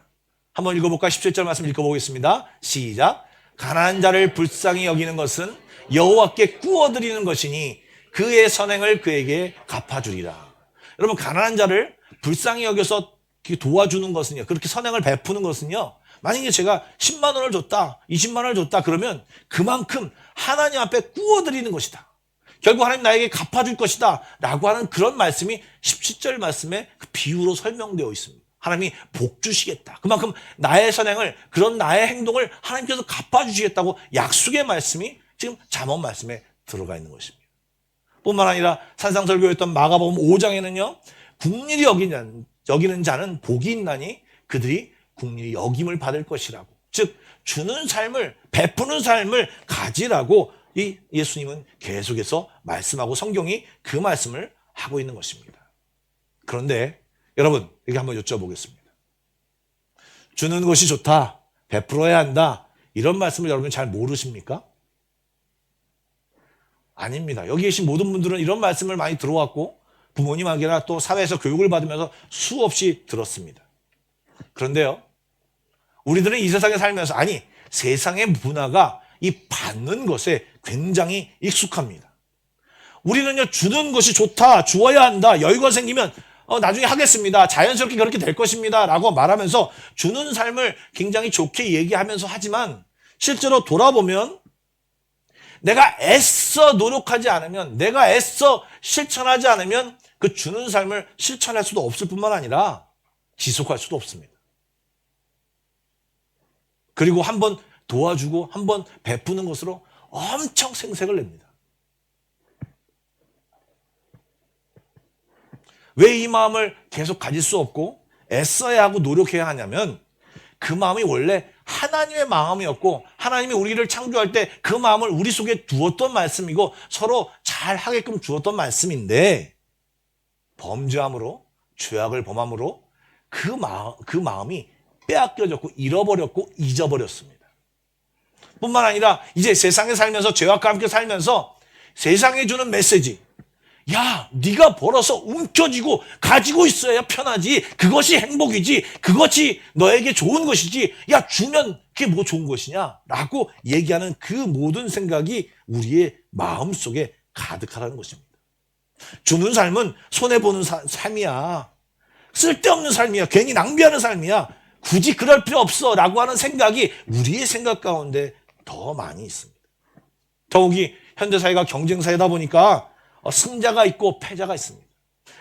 한번 읽어볼까? 17절 말씀 읽어보겠습니다. 시작. 가난한 자를 불쌍히 여기는 것은 여호와께 꾸어드리는 것이니 그의 선행을 그에게 갚아주리라. 여러분, 가난한 자를 불쌍히 여겨서 도와주는 것은요, 그렇게 선행을 베푸는 것은요, 만약에 제가 10만 원을 줬다, 20만 원을 줬다 그러면 그만큼 하나님 앞에 꾸어드리는 것이다. 결국 하나님 나에게 갚아줄 것이다 라고 하는 그런 말씀이 17절 말씀에 그 비유로 설명되어 있습니다. 하나님이 복 주시겠다. 그만큼 나의 선행을, 그런 나의 행동을 하나님께서 갚아주시겠다고 약속의 말씀이 지금 잠언 말씀에 들어가 있는 것입니다. 뿐만 아니라 산상설교였던 마가복음 5장에는요, 국리를 여기는 자는 복이 있나니 그들이 국리의 여김을 받을 것이라고, 즉 주는 삶을, 베푸는 삶을 가지라고 이 예수님은 계속해서 말씀하고 성경이 그 말씀을 하고 있는 것입니다. 그런데 여러분, 여기 한번 여쭤보겠습니다. 주는 것이 좋다, 베풀어야 한다, 이런 말씀을 여러분 잘 모르십니까? 아닙니다. 여기 계신 모든 분들은 이런 말씀을 많이 들어왔고 부모님에게나 또 사회에서 교육을 받으면서 수없이 들었습니다. 그런데요, 우리들은 이 세상에 살면서, 아니 세상의 문화가 이 받는 것에 굉장히 익숙합니다. 우리는요, 주는 것이 좋다, 주어야 한다, 여유가 생기면 나중에 하겠습니다, 자연스럽게 그렇게 될 것입니다 라고 말하면서 주는 삶을 굉장히 좋게 얘기하면서 하지만 실제로 돌아보면 내가 애써 노력하지 않으면, 내가 애써 실천하지 않으면 그 주는 삶을 실천할 수도 없을 뿐만 아니라 지속할 수도 없습니다. 그리고 한번 도와주고 한번 베푸는 것으로 엄청 생색을 냅니다. 왜 이 마음을 계속 가질 수 없고 애써야 하고 노력해야 하냐면 그 마음이 원래 하나님의 마음이었고 하나님이 우리를 창조할 때 그 마음을 우리 속에 두었던 말씀이고 서로 잘 하게끔 주었던 말씀인데 범죄함으로, 죄악을 범함으로 그 마음이 빼앗겨졌고 잃어버렸고 잊어버렸습니다. 뿐만 아니라 이제 세상에 살면서 죄악과 함께 살면서 세상에 주는 메시지, 야, 네가 벌어서 움켜쥐고 가지고 있어야 편하지. 그것이 행복이지. 그것이 너에게 좋은 것이지. 야, 주면 그게 뭐 좋은 것이냐? 라고 얘기하는 그 모든 생각이 우리의 마음속에 가득하라는 것입니다. 주는 삶은 손해보는 삶이야. 쓸데없는 삶이야. 괜히 낭비하는 삶이야. 굳이 그럴 필요 없어. 라고 하는 생각이 우리의 생각 가운데 더 많이 있습니다. 더욱이 현대사회가 경쟁사회다 보니까 승자가 있고 패자가 있습니다.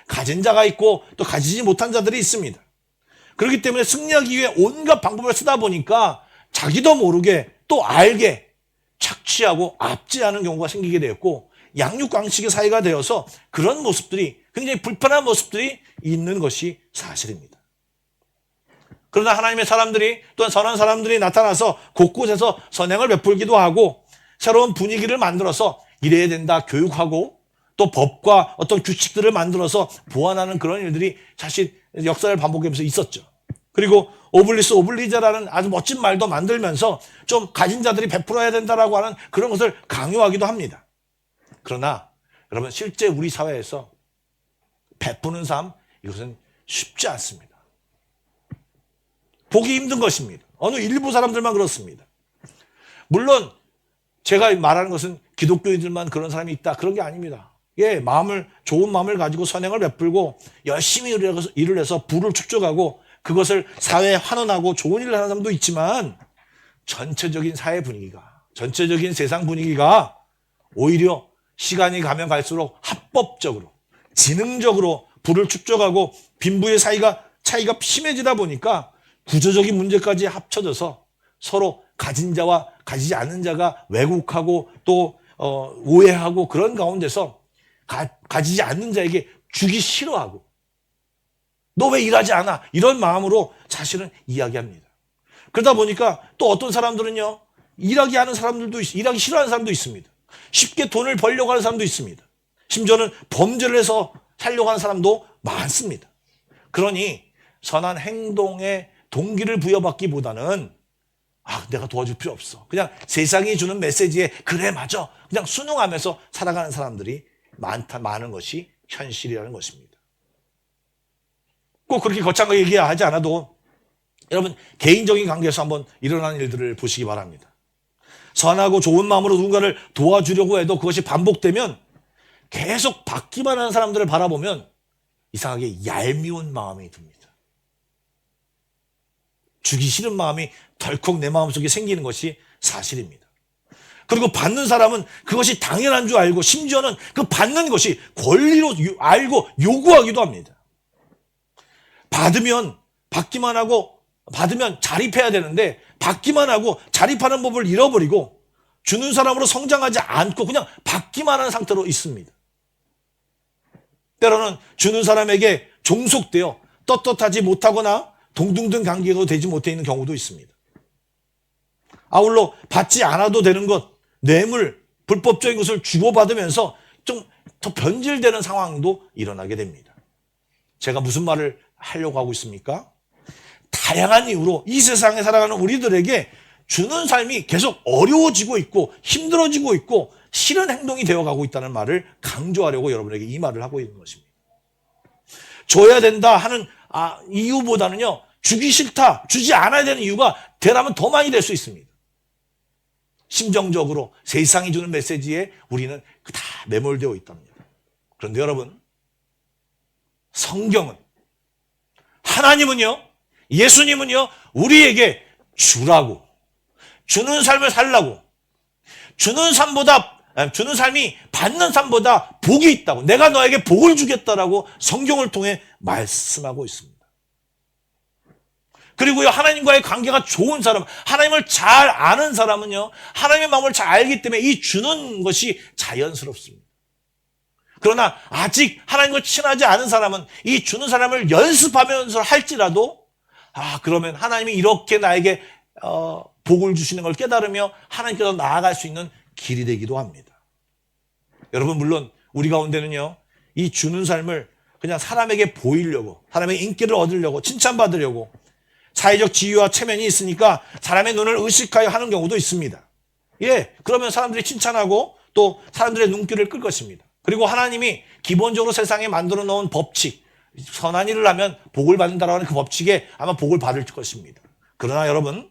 가진 자가 있고 또 가지지 못한 자들이 있습니다. 그렇기 때문에 승리하기 위해 온갖 방법을 쓰다 보니까 자기도 모르게 또 알게 착취하고 압제하는 경우가 생기게 되었고, 양육강식의 사회가 되어서 그런 모습들이, 굉장히 불편한 모습들이 있는 것이 사실입니다. 그러나 하나님의 사람들이, 또한 선한 사람들이 나타나서 곳곳에서 선행을 베풀기도 하고 새로운 분위기를 만들어서 이래야 된다 교육하고 또 법과 어떤 규칙들을 만들어서 보완하는 그런 일들이 사실 역사를 반복하면서 있었죠. 그리고 오블리스 오블리자라는 아주 멋진 말도 만들면서 좀 가진 자들이 베풀어야 된다라고 하는 그런 것을 강요하기도 합니다. 그러나 여러분, 실제 우리 사회에서 베푸는 삶, 이것은 쉽지 않습니다. 보기 힘든 것입니다. 어느 일부 사람들만 그렇습니다. 물론 제가 말하는 것은 기독교인들만 그런 사람이 있다, 그런 게 아닙니다. 예, 좋은 마음을 가지고 선행을 베풀고 열심히 일을 해서 부를 축적하고 그것을 사회에 환원하고 좋은 일을 하는 사람도 있지만, 전체적인 사회 분위기가, 전체적인 세상 분위기가 오히려 시간이 가면 갈수록 합법적으로, 지능적으로 부를 축적하고 빈부의 차이가 심해지다 보니까 구조적인 문제까지 합쳐져서 서로 가진 자와 가지지 않는 자가 왜곡하고 또 오해하고 그런 가운데서 가지지 않는 자에게 주기 싫어하고, 너 왜 일하지 않아? 이런 마음으로 사실은 이야기합니다. 그러다 보니까 또 어떤 사람들은요, 일하기 싫어하는 사람도 있습니다. 쉽게 돈을 벌려고 하는 사람도 있습니다. 심지어는 범죄를 해서 살려고 하는 사람도 많습니다. 그러니 선한 행동에 동기를 부여받기보다는 내가 도와줄 필요 없어, 그냥 세상이 주는 메시지에 그래 맞아, 그냥 순응하면서 살아가는 사람들이 많은 것이 현실이라는 것입니다. 꼭 그렇게 거창하게 얘기하지 않아도 여러분, 개인적인 관계에서 한번 일어나는 일들을 보시기 바랍니다. 선하고 좋은 마음으로 누군가를 도와주려고 해도 그것이 반복되면 계속 받기만 하는 사람들을 바라보면 이상하게 얄미운 마음이 듭니다. 주기 싫은 마음이 덜컥 내 마음속에 생기는 것이 사실입니다. 그리고 받는 사람은 그것이 당연한 줄 알고 심지어는 그 받는 것이 권리로 알고 요구하기도 합니다. 받기만 하고 받으면 자립해야 되는데 받기만 하고 자립하는 법을 잃어버리고 주는 사람으로 성장하지 않고 그냥 받기만 하는 상태로 있습니다. 때로는 주는 사람에게 종속되어 떳떳하지 못하거나 동등된 관계가 되지 못해 있는 경우도 있습니다. 아울러 받지 않아도 되는 것, 뇌물, 불법적인 것을 주고받으면서 좀 더 변질되는 상황도 일어나게 됩니다. 제가 무슨 말을 하려고 하고 있습니까? 다양한 이유로 이 세상에 살아가는 우리들에게 주는 삶이 계속 어려워지고 있고 힘들어지고 있고 싫은 행동이 되어가고 있다는 말을 강조하려고 여러분에게 이 말을 하고 있는 것입니다. 줘야 된다 하는 이유보다는요, 주기 싫다, 주지 않아야 되는 이유가 되라면 더 많이 될 수 있습니다. 심정적으로 세상이 주는 메시지에 우리는 다 매몰되어 있답니다. 그런데 여러분, 성경은, 하나님은요, 예수님은요, 우리에게 주라고, 주는 삶을 살라고, 주는 삶이 받는 삶보다 복이 있다고, 내가 너에게 복을 주겠다라고 성경을 통해 말씀하고 있습니다. 그리고요, 하나님과의 관계가 좋은 사람, 하나님을 잘 아는 사람은요, 하나님의 마음을 잘 알기 때문에 이 주는 것이 자연스럽습니다. 그러나 아직 하나님과 친하지 않은 사람은 이 주는 사람을 연습하면서 할지라도 그러면 하나님이 이렇게 나에게 복을 주시는 걸 깨달으며 하나님께서 나아갈 수 있는 길이 되기도 합니다. 여러분, 물론 우리 가운데는요, 이 주는 삶을 그냥 사람에게 보이려고, 사람의 인기를 얻으려고, 칭찬받으려고 사회적 지위와 체면이 있으니까 사람의 눈을 의식하여 하는 경우도 있습니다. 예, 그러면 사람들이 칭찬하고 또 사람들의 눈길을 끌 것입니다. 그리고 하나님이 기본적으로 세상에 만들어 놓은 법칙, 선한 일을 하면 복을 받는다라고 하는 그 법칙에 아마 복을 받을 것입니다. 그러나 여러분,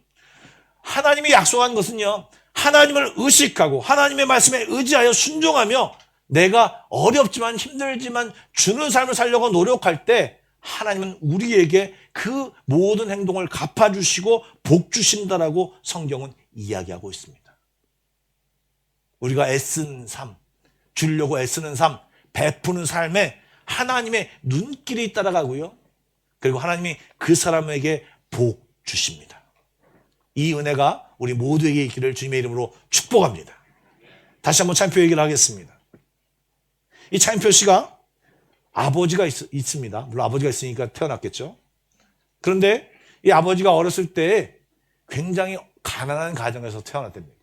하나님이 약속한 것은요, 하나님을 의식하고 하나님의 말씀에 의지하여 순종하며 내가 어렵지만 힘들지만 주는 삶을 살려고 노력할 때 하나님은 우리에게 그 모든 행동을 갚아주시고 복 주신다라고 성경은 이야기하고 있습니다. 우리가 애쓰는 삶, 주려고 애쓰는 삶, 베푸는 삶에 하나님의 눈길이 따라가고요. 그리고 하나님이 그 사람에게 복 주십니다. 이 은혜가 우리 모두에게 있기를 주님의 이름으로 축복합니다. 다시 한번 차인표 얘기를 하겠습니다. 이 차인표 씨가 아버지가 있습니다. 물론 아버지가 있으니까 태어났겠죠. 그런데 이 아버지가 어렸을 때 굉장히 가난한 가정에서 태어났답니다.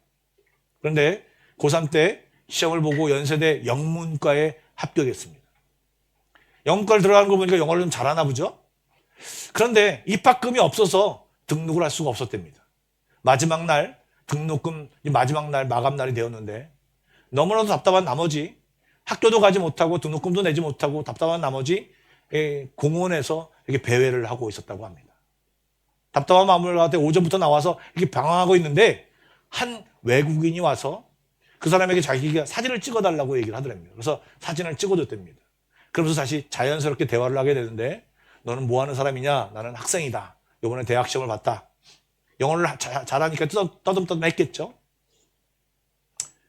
그런데 고3 때 시험을 보고 연세대 영문과에 합격했습니다. 영문과를 들어가는 거 보니까 영어를 좀 잘하나 보죠. 그런데 입학금이 없어서 등록을 할 수가 없었답니다. 마지막 날 등록금 마지막 날 마감 날이 되었는데 너무나도 답답한 나머지 학교도 가지 못하고 등록금도 내지 못하고 답답한 나머지 공원에서 이렇게 배회를 하고 있었다고 합니다. 답답한 마음을 가지고 오전부터 나와서 이렇게 방황하고 있는데 한 외국인이 와서 그 사람에게 자기가 사진을 찍어달라고 얘기를 하더랍니다. 그래서 사진을 찍어줬답니다. 그러면서 다시 자연스럽게 대화를 하게 되는데 너는 뭐 하는 사람이냐? 나는 학생이다. 이번에 대학 시험을 봤다. 영어를 잘하니까 떠듬떠듬 했겠죠.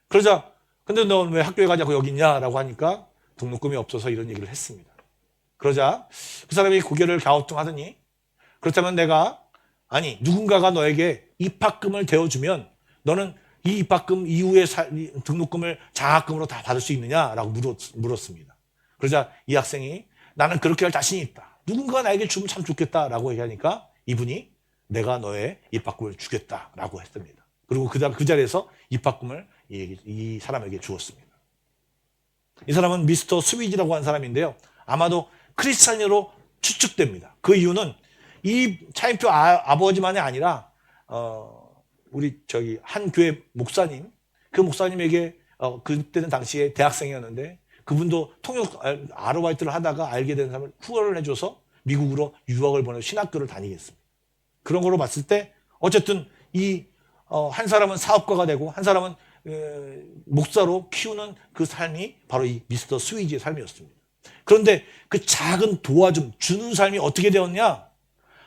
그러자 근데 너 왜 학교에 가자고 여기 있냐라고 하니까 등록금이 없어서 이런 얘기를 했습니다. 그러자 그 사람이 고개를 갸우뚱하더니 그렇다면 내가 누군가가 너에게 입학금을 대어주면 너는 이 입학금 이후에 등록금을 장학금으로 다 받을 수 있느냐라고 물었습니다. 그러자 이 학생이 나는 그렇게 할 자신이 있다. 누군가 나에게 주면 참 좋겠다라고 얘기하니까 이분이 내가 너의 입학금을 주겠다라고 했습니다. 그리고 그 자리에서 입학금을 이 사람에게 주었습니다. 이 사람은 미스터 스위지라고 하는 사람인데요. 아마도 크리스찬으로 추측됩니다. 그 이유는 이 차인표 아버지만이 아니라 우리 한 교회 목사님, 그 목사님에게 그때는 당시에 대학생이었는데 그분도 통역 아르바이트를 하다가 알게 된 사람을 후원을 해줘서 미국으로 유학을 보내서 신학교를 다니게 했습니다. 그런 거로 봤을 때 어쨌든 한 사람은 사업가가 되고 한 사람은 목사로 키우는 그 삶이 바로 이 미스터 스위지의 삶이었습니다. 그런데 그 작은 도와줌, 주는 삶이 어떻게 되었냐?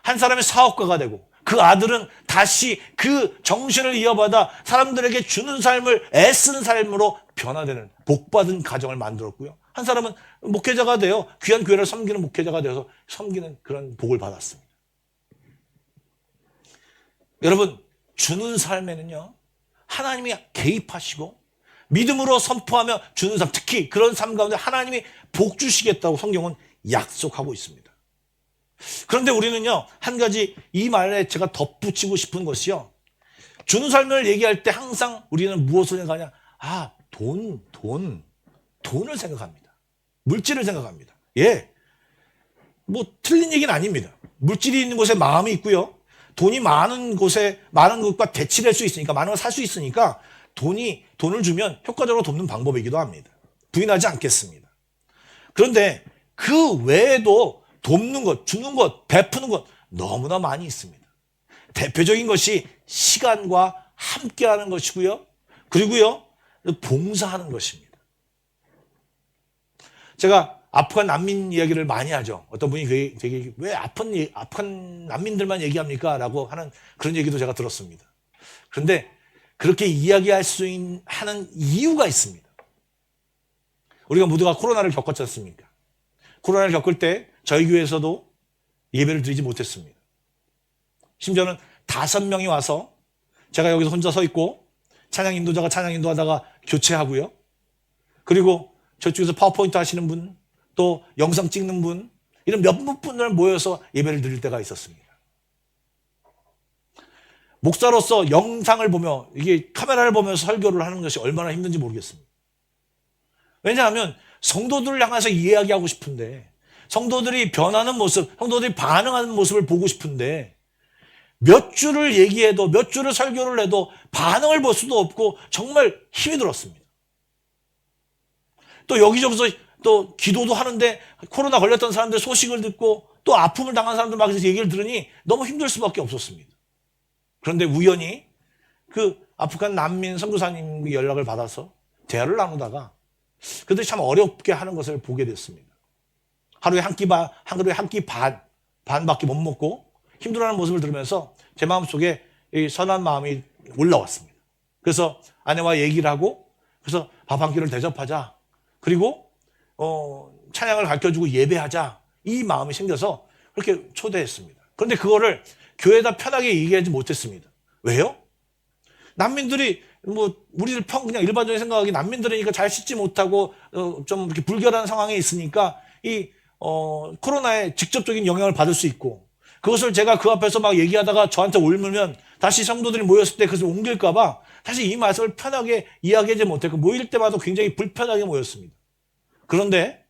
한 사람이 사업가가 되고 그 아들은 다시 그 정신을 이어받아 사람들에게 주는 삶을 애쓰는 삶으로 변화되는 복받은 가정을 만들었고요. 한 사람은 목회자가 되어 귀한 교회를 섬기는 목회자가 되어서 섬기는 그런 복을 받았습니다. 여러분, 주는 삶에는요, 하나님이 개입하시고 믿음으로 선포하며 주는 삶, 특히 그런 삶 가운데 하나님이 복 주시겠다고 성경은 약속하고 있습니다. 그런데 우리는요, 한 가지 이 말에 제가 덧붙이고 싶은 것이요, 주는 삶을 얘기할 때 항상 우리는 무엇을 생각하냐? 돈을 생각합니다. 물질을 생각합니다. 예, 뭐 틀린 얘기는 아닙니다. 물질이 있는 곳에 마음이 있고요, 돈이 많은 곳에 많은 것과 대치될 수 있으니까, 많은 걸 살 수 있으니까 돈을 주면 효과적으로 돕는 방법이기도 합니다. 부인하지 않겠습니다. 그런데 그 외에도 돕는 것, 주는 것, 베푸는 것 너무나 많이 있습니다. 대표적인 것이 시간과 함께하는 것이고요. 그리고요, 봉사하는 것입니다. 제가 아프간 난민 이야기를 많이 하죠. 어떤 분이 되게 왜 아프간 난민들만 얘기합니까? 라고 하는 그런 얘기도 제가 들었습니다. 그런데 그렇게 이야기할 수 하는 이유가 있습니다. 우리가 모두가 코로나를 겪었지 않습니까? 코로나를 겪을 때 저희 교회에서도 예배를 드리지 못했습니다. 심지어는 5명이 와서 제가 여기서 혼자 서 있고 찬양 인도자가 찬양 인도하다가 교체하고요. 그리고 저쪽에서 파워포인트 하시는 분, 또 영상 찍는 분, 이런 몇몇 분들 모여서 예배를 드릴 때가 있었습니다. 목사로서 영상을 보며 이게 카메라를 보면서 설교를 하는 것이 얼마나 힘든지 모르겠습니다. 왜냐하면 성도들을 향해서 이야기하고 싶은데, 성도들이 변하는 모습, 성도들이 반응하는 모습을 보고 싶은데, 몇 줄을 얘기해도 몇 줄을 설교를 해도 반응을 볼 수도 없고 정말 힘이 들었습니다. 또 여기저기서 또 기도도 하는데 코로나 걸렸던 사람들 소식을 듣고 또 아픔을 당한 사람들 막 얘기를 들으니 너무 힘들 수밖에 없었습니다. 그런데 우연히 그 아프간 난민 선교사님 연락을 받아서 대화를 나누다가 그들이 참 어렵게 하는 것을 보게 됐습니다. 하루에 한 끼 반밖에 못 먹고 힘들어하는 모습을 들으면서 제 마음속에 이 선한 마음이 올라왔습니다. 그래서 아내와 얘기를 하고 그래서 밥 한 끼를 대접하자. 그리고 찬양을 가르쳐주고 예배하자. 이 마음이 생겨서 그렇게 초대했습니다. 그런데 그거를 교회에다 편하게 얘기하지 못했습니다. 왜요? 난민들이 우리들 그냥 일반적인 생각하기 난민들이니까 잘 씻지 못하고 좀 이렇게 불결한 상황에 있으니까 코로나에 직접적인 영향을 받을 수 있고 그것을 제가 그 앞에서 막 얘기하다가 저한테 울면 다시 성도들이 모였을 때 그것을 옮길까봐 사실 이 말씀을 편하게 이야기하지 못했고 모일 때마다 굉장히 불편하게 모였습니다. 그런데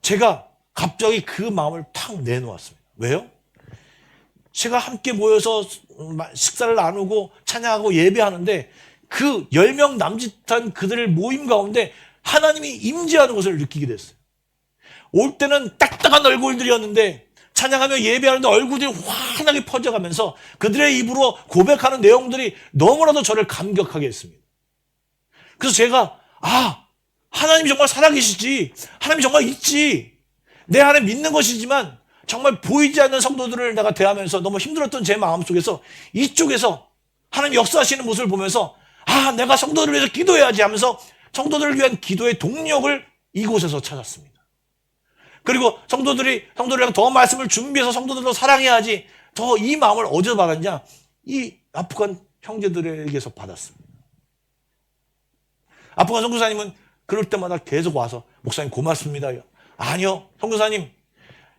제가 갑자기 그 마음을 탁 내놓았습니다. 왜요? 제가 함께 모여서 식사를 나누고 찬양하고 예배하는데 그 10명 남짓한 그들의 모임 가운데 하나님이 임재하는 것을 느끼게 됐어요. 올 때는 딱딱한 얼굴들이었는데 찬양하며 예배하는데 얼굴들이 환하게 퍼져가면서 그들의 입으로 고백하는 내용들이 너무나도 저를 감격하게 했습니다. 그래서 제가 하나님이 정말 살아계시지, 하나님이 정말 있지, 내 안에 믿는 것이지만 정말 보이지 않는 성도들을 내가 대하면서 너무 힘들었던 제 마음속에서 이쪽에서 하나님 역사하시는 모습을 보면서 내가 성도들을 위해서 기도해야지 하면서 성도들을 위한 기도의 동력을 이곳에서 찾았습니다. 그리고 성도들이랑 더 말씀을 준비해서 성도들도 사랑해야지 더 이 마음을 어디서 받았냐? 이 아프간 형제들에게서 받았습니다. 아프간 선교사님은 그럴 때마다 계속 와서 목사님 고맙습니다. 아니요, 선교사님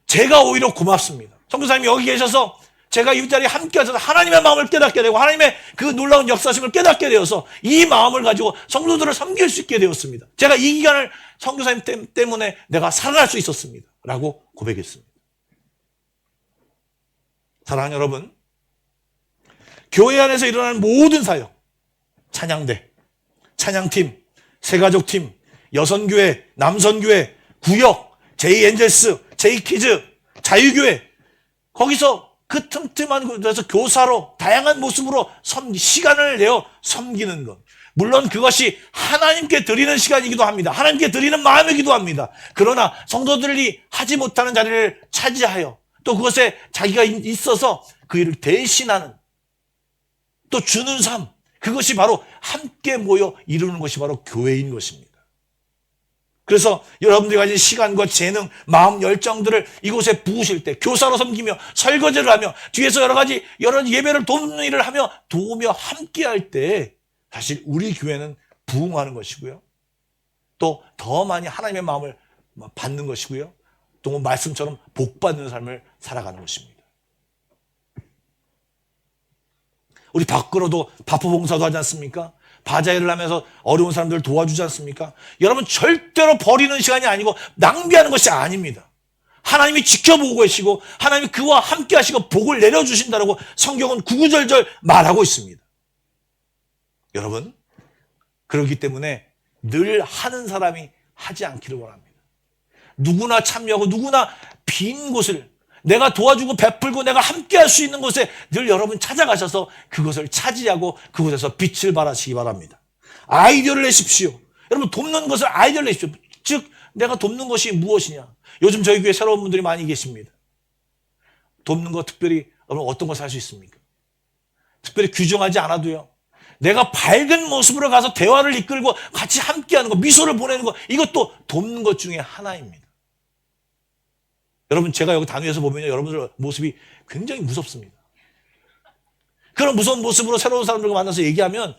제가 오히려 고맙습니다. 선교사님이 여기 계셔서 제가 이 자리에 함께 하셔서 하나님의 마음을 깨닫게 되고 하나님의 그 놀라운 역사심을 깨닫게 되어서 이 마음을 가지고 성도들을 섬길 수 있게 되었습니다. 제가 이 기간을 선교사님 때문에 내가 살아날 수 있었습니다. 라고 고백했습니다. 사랑하는 여러분, 교회 안에서 일어나는 모든 사역, 찬양대, 찬양팀, 새가족팀, 여선교회, 남선교회, 구역, 제이엔젤스, 제이키즈, 자유교회, 거기서 그 틈틈한 곳에서 교사로 다양한 모습으로 시간을 내어 섬기는 것. 물론 그것이 하나님께 드리는 시간이기도 합니다. 하나님께 드리는 마음이기도 합니다. 그러나 성도들이 하지 못하는 자리를 차지하여 또 그것에 자기가 있어서 그 일을 대신하는 또 주는 삶, 그것이 바로 함께 모여 이루는 것이 바로 교회인 것입니다. 그래서 여러분들이 가진 시간과 재능, 마음, 열정들을 이곳에 부으실 때 교사로 섬기며 설거지를 하며 뒤에서 여러 예배를 돕는 일을 하며 도우며 함께할 때 사실 우리 교회는 부흥하는 것이고요. 또 더 많이 하나님의 마음을 받는 것이고요. 또 말씀처럼 복받는 삶을 살아가는 것입니다. 우리 밖으로도 바포봉사도 하지 않습니까? 바자회를 하면서 어려운 사람들을 도와주지 않습니까? 여러분 절대로 버리는 시간이 아니고 낭비하는 것이 아닙니다. 하나님이 지켜보고 계시고 하나님이 그와 함께 하시고 복을 내려주신다고 성경은 구구절절 말하고 있습니다. 여러분, 그렇기 때문에 늘 하는 사람이 하지 않기를 원합니다. 누구나 참여하고 누구나 빈 곳을 내가 도와주고 베풀고 내가 함께 할 수 있는 곳에 늘 여러분 찾아가셔서 그것을 차지하고 그곳에서 빛을 발하시기 바랍니다. 아이디어를 내십시오. 여러분 돕는 것을 아이디어를 내십시오. 즉 내가 돕는 것이 무엇이냐. 요즘 저희 교회에 새로운 분들이 많이 계십니다. 돕는 것 특별히 여러분 어떤 것을 할 수 있습니까? 특별히 규정하지 않아도요. 내가 밝은 모습으로 가서 대화를 이끌고 같이 함께하는 것, 미소를 보내는 것, 이것도 돕는 것 중에 하나입니다. 여러분 제가 여기 단위에서 보면요, 여러분들 모습이 굉장히 무섭습니다. 그런 무서운 모습으로 새로운 사람들과 만나서 얘기하면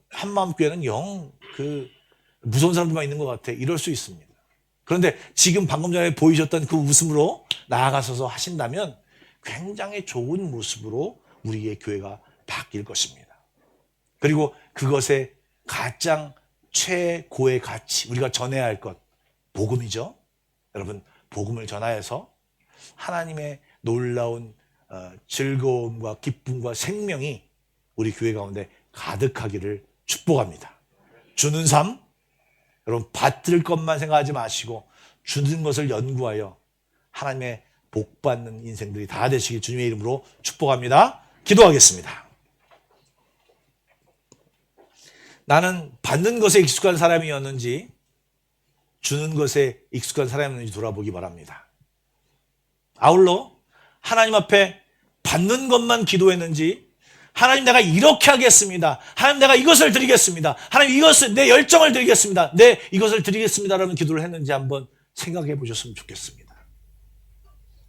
한마음교회는 영 무서운 사람들만 있는 것 같아, 이럴 수 있습니다. 그런데 지금 방금 전에 보이셨던 그 웃음으로 나아가셔서 하신다면 굉장히 좋은 모습으로 우리의 교회가 바뀔 것입니다. 그리고 그것의 가장 최고의 가치, 우리가 전해야 할 것, 복음이죠. 여러분 복음을 전하여서 하나님의 놀라운 즐거움과 기쁨과 생명이 우리 교회 가운데 가득하기를 축복합니다. 주는 삶, 여러분 받을 것만 생각하지 마시고 주는 것을 연구하여 하나님의 복 받는 인생들이 다 되시길 주님의 이름으로 축복합니다. 기도하겠습니다. 나는 받는 것에 익숙한 사람이었는지 주는 것에 익숙한 사람이었는지 돌아보기 바랍니다. 아울러 하나님 앞에 받는 것만 기도했는지, 하나님 내가 이렇게 하겠습니다, 하나님 내가 이것을 드리겠습니다, 하나님 이것을 내 열정을 드리겠습니다, 내 이것을 드리겠습니다라는 기도를 했는지 한번 생각해 보셨으면 좋겠습니다.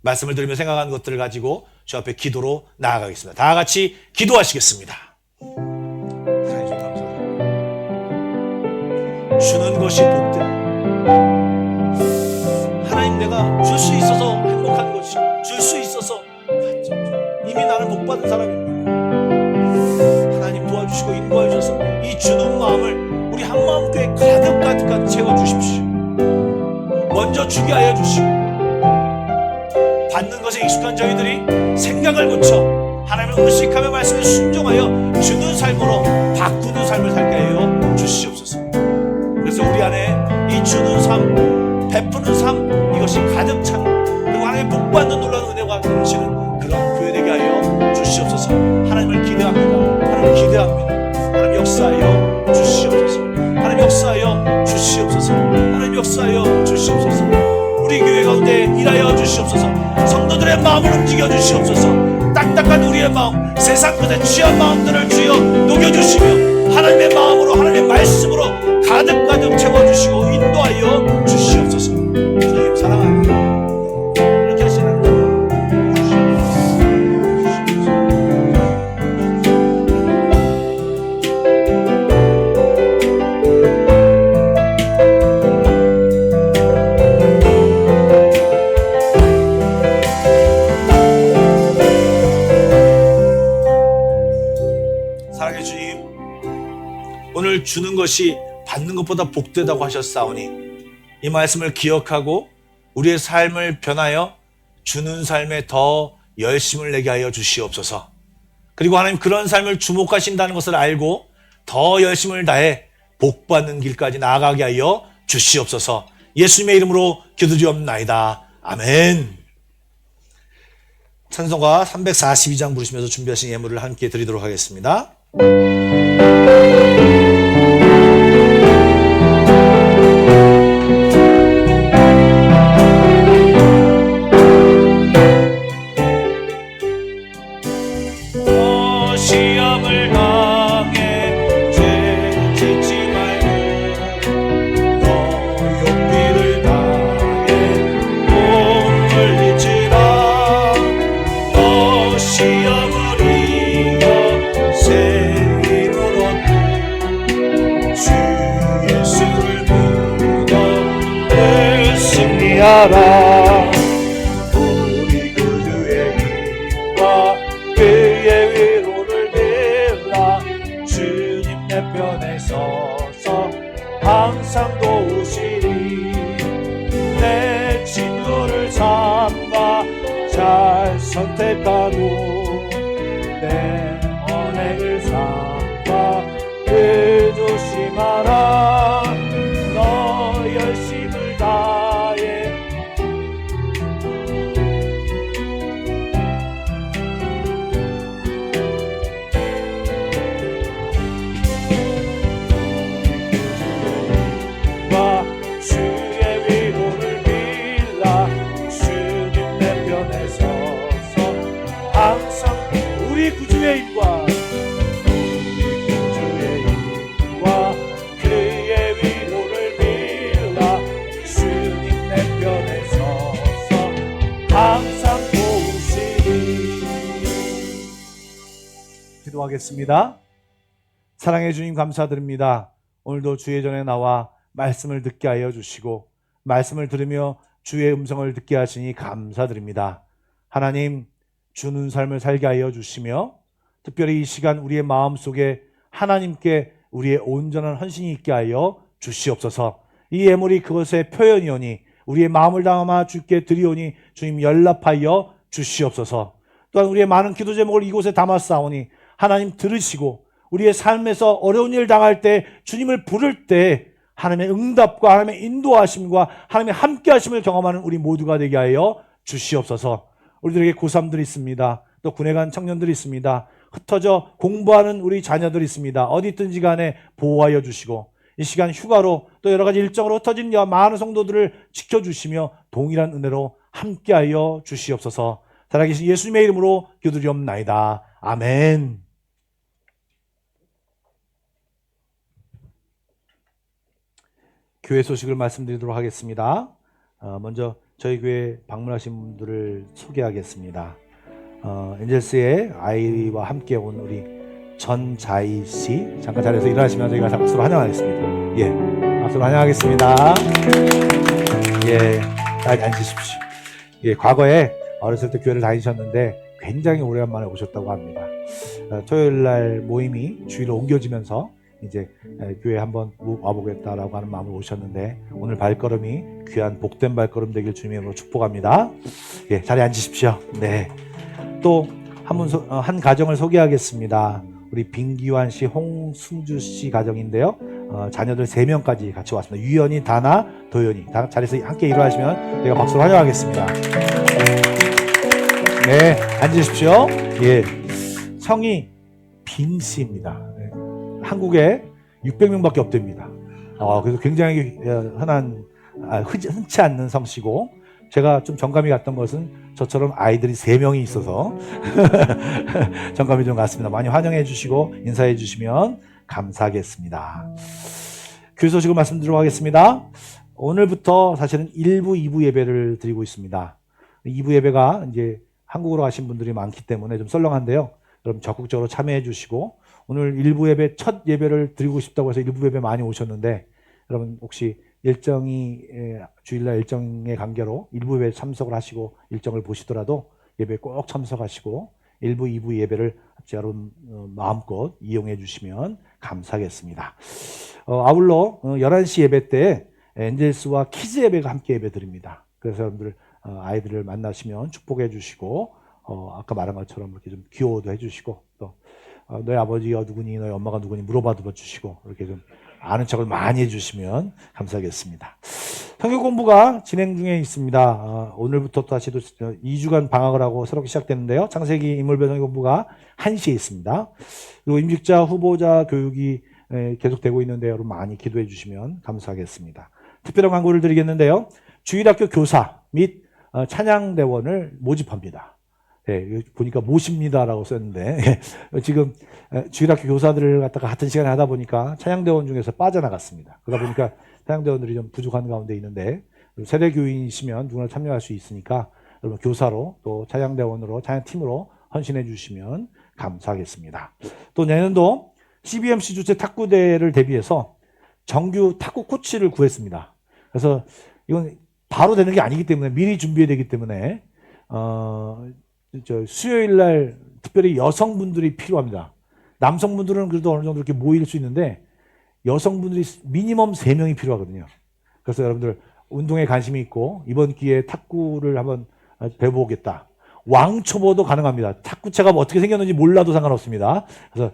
말씀을 들으며 생각하는 것들을 가지고 저 앞에 기도로 나아가겠습니다. 다 같이 기도하시겠습니다. 하나님 감사합니다. 주는 것이 복되다. 하나님 내가 줄 수 있어서 행복한 것이, 줄 수 있어서 이미 나는 복받은 사람입니다. 하나님 도와주시고 인도해 주셔서 이 주는 마음을 우리 한마음교회 가득 채워주십시오. 먼저 주게 하여 주시고, 받는 것에 익숙한 저희들이 생각을 고쳐 하나님을 의식하며 말씀에 순종하여 주는 삶으로 바꾸는 삶을 살게 하여 주시옵소서. 그래서 우리 안에 이 주는 삶, 베푸는 삶, 이것이 가득 찬, 그리고 하나님의 복받는 놀라운 은혜가 넘치는 그런 교회 되게 하여 주시옵소서. 하나님을 기대합니다. 하나님을 기대합니다. 하나님 역사하여 주시옵소서. 하나님 역사하여 주시옵소서. 하나님 역사하여 주시옵소서. 우리 교회 가운데 일하여 주시옵소서. 성도들의 마음을 움직여 주시옵소서. 딱딱한 우리의 마음, 세상 것에 취한 마음들을 주여 녹여주시며 하나님의 마음으로, 하나님의 말씀으로 가득 채워주시고 인도하여 주시옵소서. 주님 사랑합니다. 이렇게 하시는 사랑의 주님, 오늘 주는 것이 받는 것보다 복되다고 하셨사오니 이 말씀을 기억하고 우리의 삶을 변하여 주는 삶에 더 열심을 내게 하여 주시옵소서. 그리고 하나님 그런 삶을 주목하신다는 것을 알고 더 열심을 다해 복받는 길까지 나아가게 하여 주시옵소서. 예수님의 이름으로 기도드리옵나이다. 아멘. 찬송가 342장 부르시면서 준비하신 예물을 함께 드리도록 하겠습니다. 시험을 당해 죄 짓지 말고 너 용기를 다해 몸을 잊으라. 너 시험을 이겨 새 힘을 얻고 주 예수를 믿어 늘 승리하라. 우리 구주의 힘과 그의 위로를 빌라. 주님 내 편에 서서 항상 도우시리. 내 친구를 삼아 잘 선택하고 내 언행을 삼아 그 조심하라. 너 열심을 다해 주의 위로를 빌라. 주님 내 편에 서서 항상 우리 구주의 힘과 그의 위로를 빌라. 주님 내 편에 서서 항상 도우시리. 기도하겠습니다. 사랑해 주님 감사드립니다. 오늘도 주의 전에 나와 말씀을 듣게 하여 주시고 말씀을 들으며 주의 음성을 듣게 하시니 감사드립니다. 하나님, 주는 삶을 살게 하여 주시며 특별히 이 시간 우리의 마음속에 하나님께 우리의 온전한 헌신이 있게 하여 주시옵소서. 이 예물이 그것의 표현이오니 우리의 마음을 담아 주께 드리오니 주님 연락하여 주시옵소서. 또한 우리의 많은 기도 제목을 이곳에 담았사오니 하나님 들으시고 우리의 삶에서 어려운 일 당할 때 주님을 부를 때 하나님의 응답과 하나님의 인도하심과 하나님의 함께하심을 경험하는 우리 모두가 되게 하여 주시옵소서. 우리들에게 고3들이 있습니다. 또 군에 간 청년들이 있습니다. 흩어져 공부하는 우리 자녀들이 있습니다. 어디 있든지 간에 보호하여 주시고 이 시간 휴가로 또 여러 가지 일정으로 흩어진 많은 성도들을 지켜주시며 동일한 은혜로 함께하여 주시옵소서. 살아계신 예수님의 이름으로 기도드리옵나이다. 아멘. 교회 소식을 말씀드리도록 하겠습니다. 먼저 저희 교회 방문하신 분들을 소개하겠습니다. 엔젤스의 아이와 함께 온 우리 전자희 씨, 잠깐 자리에서 일어나시면 저희가 박수로 환영하겠습니다. 예, 박수로 환영하겠습니다. 예, 앉으십시오. 예, 과거에 어렸을 때 교회를 다니셨는데 굉장히 오래간만에 오셨다고 합니다. 토요일 날 모임이 주일로 옮겨지면서 이제 교회 한번 와보겠다라고 하는 마음으로 오셨는데 오늘 발걸음이 귀한 복된 발걸음 되길 주님의 이름으로 축복합니다. 예, 자리에 앉으십시오. 네. 또 한 가정을 소개하겠습니다. 우리 빙기환 씨, 홍승주 씨 가정인데요. 자녀들 3명까지 같이 왔습니다. 유연이, 다나, 도연이. 다 자리에서 함께 일어나시면 제가 박수로 환영하겠습니다. 네, 앉으십시오. 예, 성이 빈 씨입니다. 네. 한국에 600명밖에 없답니다. 그래서 굉장히 흔치 않는 성씨고, 제가 좀 정감이 갔던 것은 저처럼 아이들이 3명이 있어서 정감이 좀 갔습니다. 많이 환영해 주시고 인사해 주시면 감사하겠습니다. 교회 소식을 말씀드리도록 하겠습니다. 오늘부터 사실은 1부, 2부 예배를 드리고 있습니다. 2부 예배가 이제 한국으로 가신 분들이 많기 때문에 좀 썰렁한데요. 여러분 적극적으로 참여해 주시고, 오늘 1부 예배 첫 예배를 드리고 싶다고 해서 1부 예배 많이 오셨는데, 여러분 혹시 일정이 주일날 일정의 관계로 1부 예배에 참석을 하시고 일정을 보시더라도 예배에 꼭 참석하시고 1부, 2부 예배를 여러분 마음껏 이용해 주시면 감사하겠습니다. 아울러 11시 예배 때 엔젤스와 키즈 예배가 함께 예배 드립니다. 그래서 여러분들 아이들을 만나시면 축복해 주시고, 아까 말한 것처럼 이렇게 좀 귀여워도 해주시고, 또 너희 아버지가 누구니, 너희 엄마가 누구니 물어봐도 주시고, 이렇게 좀 아는 척을 많이 해주시면 감사하겠습니다. 성경 공부가 진행 중에 있습니다. 오늘부터 다시 2주간 방학을 하고 새롭게 시작됐는데요. 창세기 인물별 성경 공부가 1시에 있습니다. 그리고 임직자 후보자 교육이 계속되고 있는데 여러분 많이 기도해 주시면 감사하겠습니다. 특별한 광고를 드리겠는데요. 주일학교 교사 및 찬양대원을 모집합니다. 네, 보니까 모십니다라고 썼는데 지금 주일학교 교사들을 갖다가 같은 시간에 하다 보니까 찬양대원 중에서 빠져나갔습니다. 그러다 보니까 찬양대원들이 좀 부족한 가운데 있는데, 세대교인이시면 누구나 참여할 수 있으니까 여러분 교사로 또 찬양대원으로 찬양팀으로 헌신해 주시면 감사하겠습니다. 또 내년도 CBMC 주최 탁구대회를 대비해서 정규 탁구 코치를 구했습니다. 그래서 이건 바로 되는 게 아니기 때문에 미리 준비해야 되기 때문에 수요일 날 특별히 여성분들이 필요합니다. 남성분들은 그래도 어느 정도 이렇게 모일 수 있는데 여성분들이 미니멈 3명이 필요하거든요. 그래서 여러분들 운동에 관심이 있고 이번 기회에 탁구를 한번 배워보겠다. 왕초보도 가능합니다. 탁구채가 뭐 어떻게 생겼는지 몰라도 상관없습니다. 그래서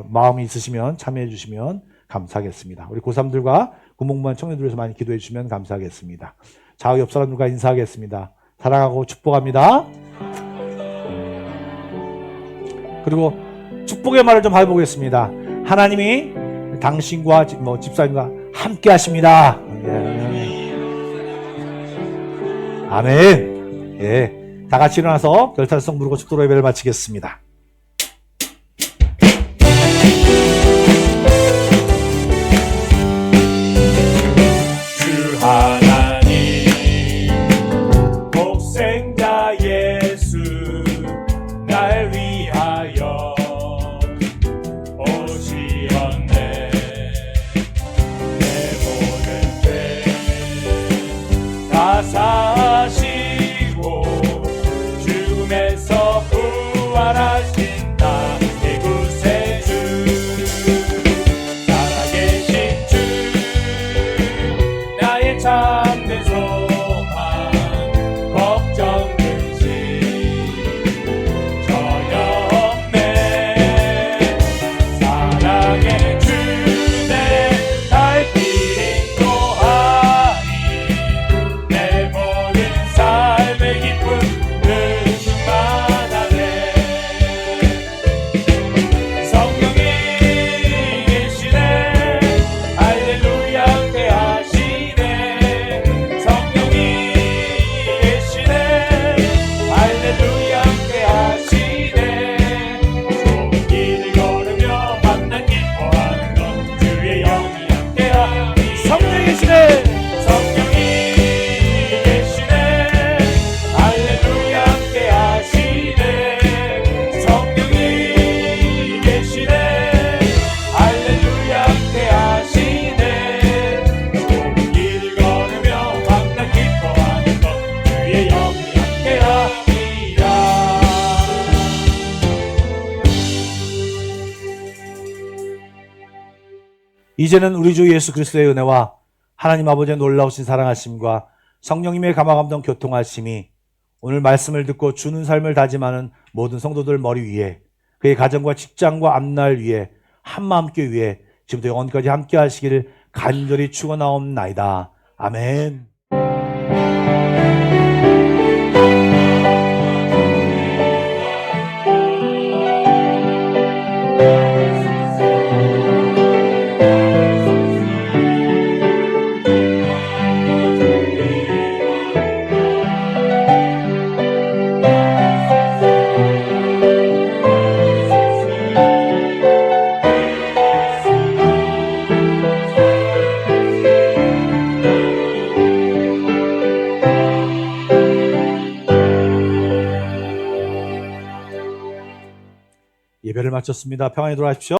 마음이 있으시면 참여해 주시면 감사하겠습니다. 우리 고3들과 구목무한 청년들 위해서 많이 기도해 주시면 감사하겠습니다. 좌우 옆 사람들과 인사하겠습니다. 사랑하고 축복합니다. 그리고 축복의 말을 좀 해보겠습니다. 하나님이 당신과 집사님과 함께 하십니다. 예. 아멘. 예. 다 같이 일어나서 결탄성 부르고 축도로 예배를 마치겠습니다. 주 하나님 독생자 예수 날 위하여 오시었네. 내 모든 죄 다 사시고 죽음에서 부활하신 이제는 우리 주 예수 그리스도의 은혜와 하나님 아버지의 놀라우신 사랑하심과 성령님의 감화감동 교통하심이 오늘 말씀을 듣고 주는 삶을 다짐하는 모든 성도들 머리 위에, 그의 가정과 직장과 앞날 위에, 한마음교회 위에 지금부터 영원까지 함께 하시기를 간절히 축원하옵나이다. 아멘. 예배를 마쳤습니다. 평안히 돌아가십시오.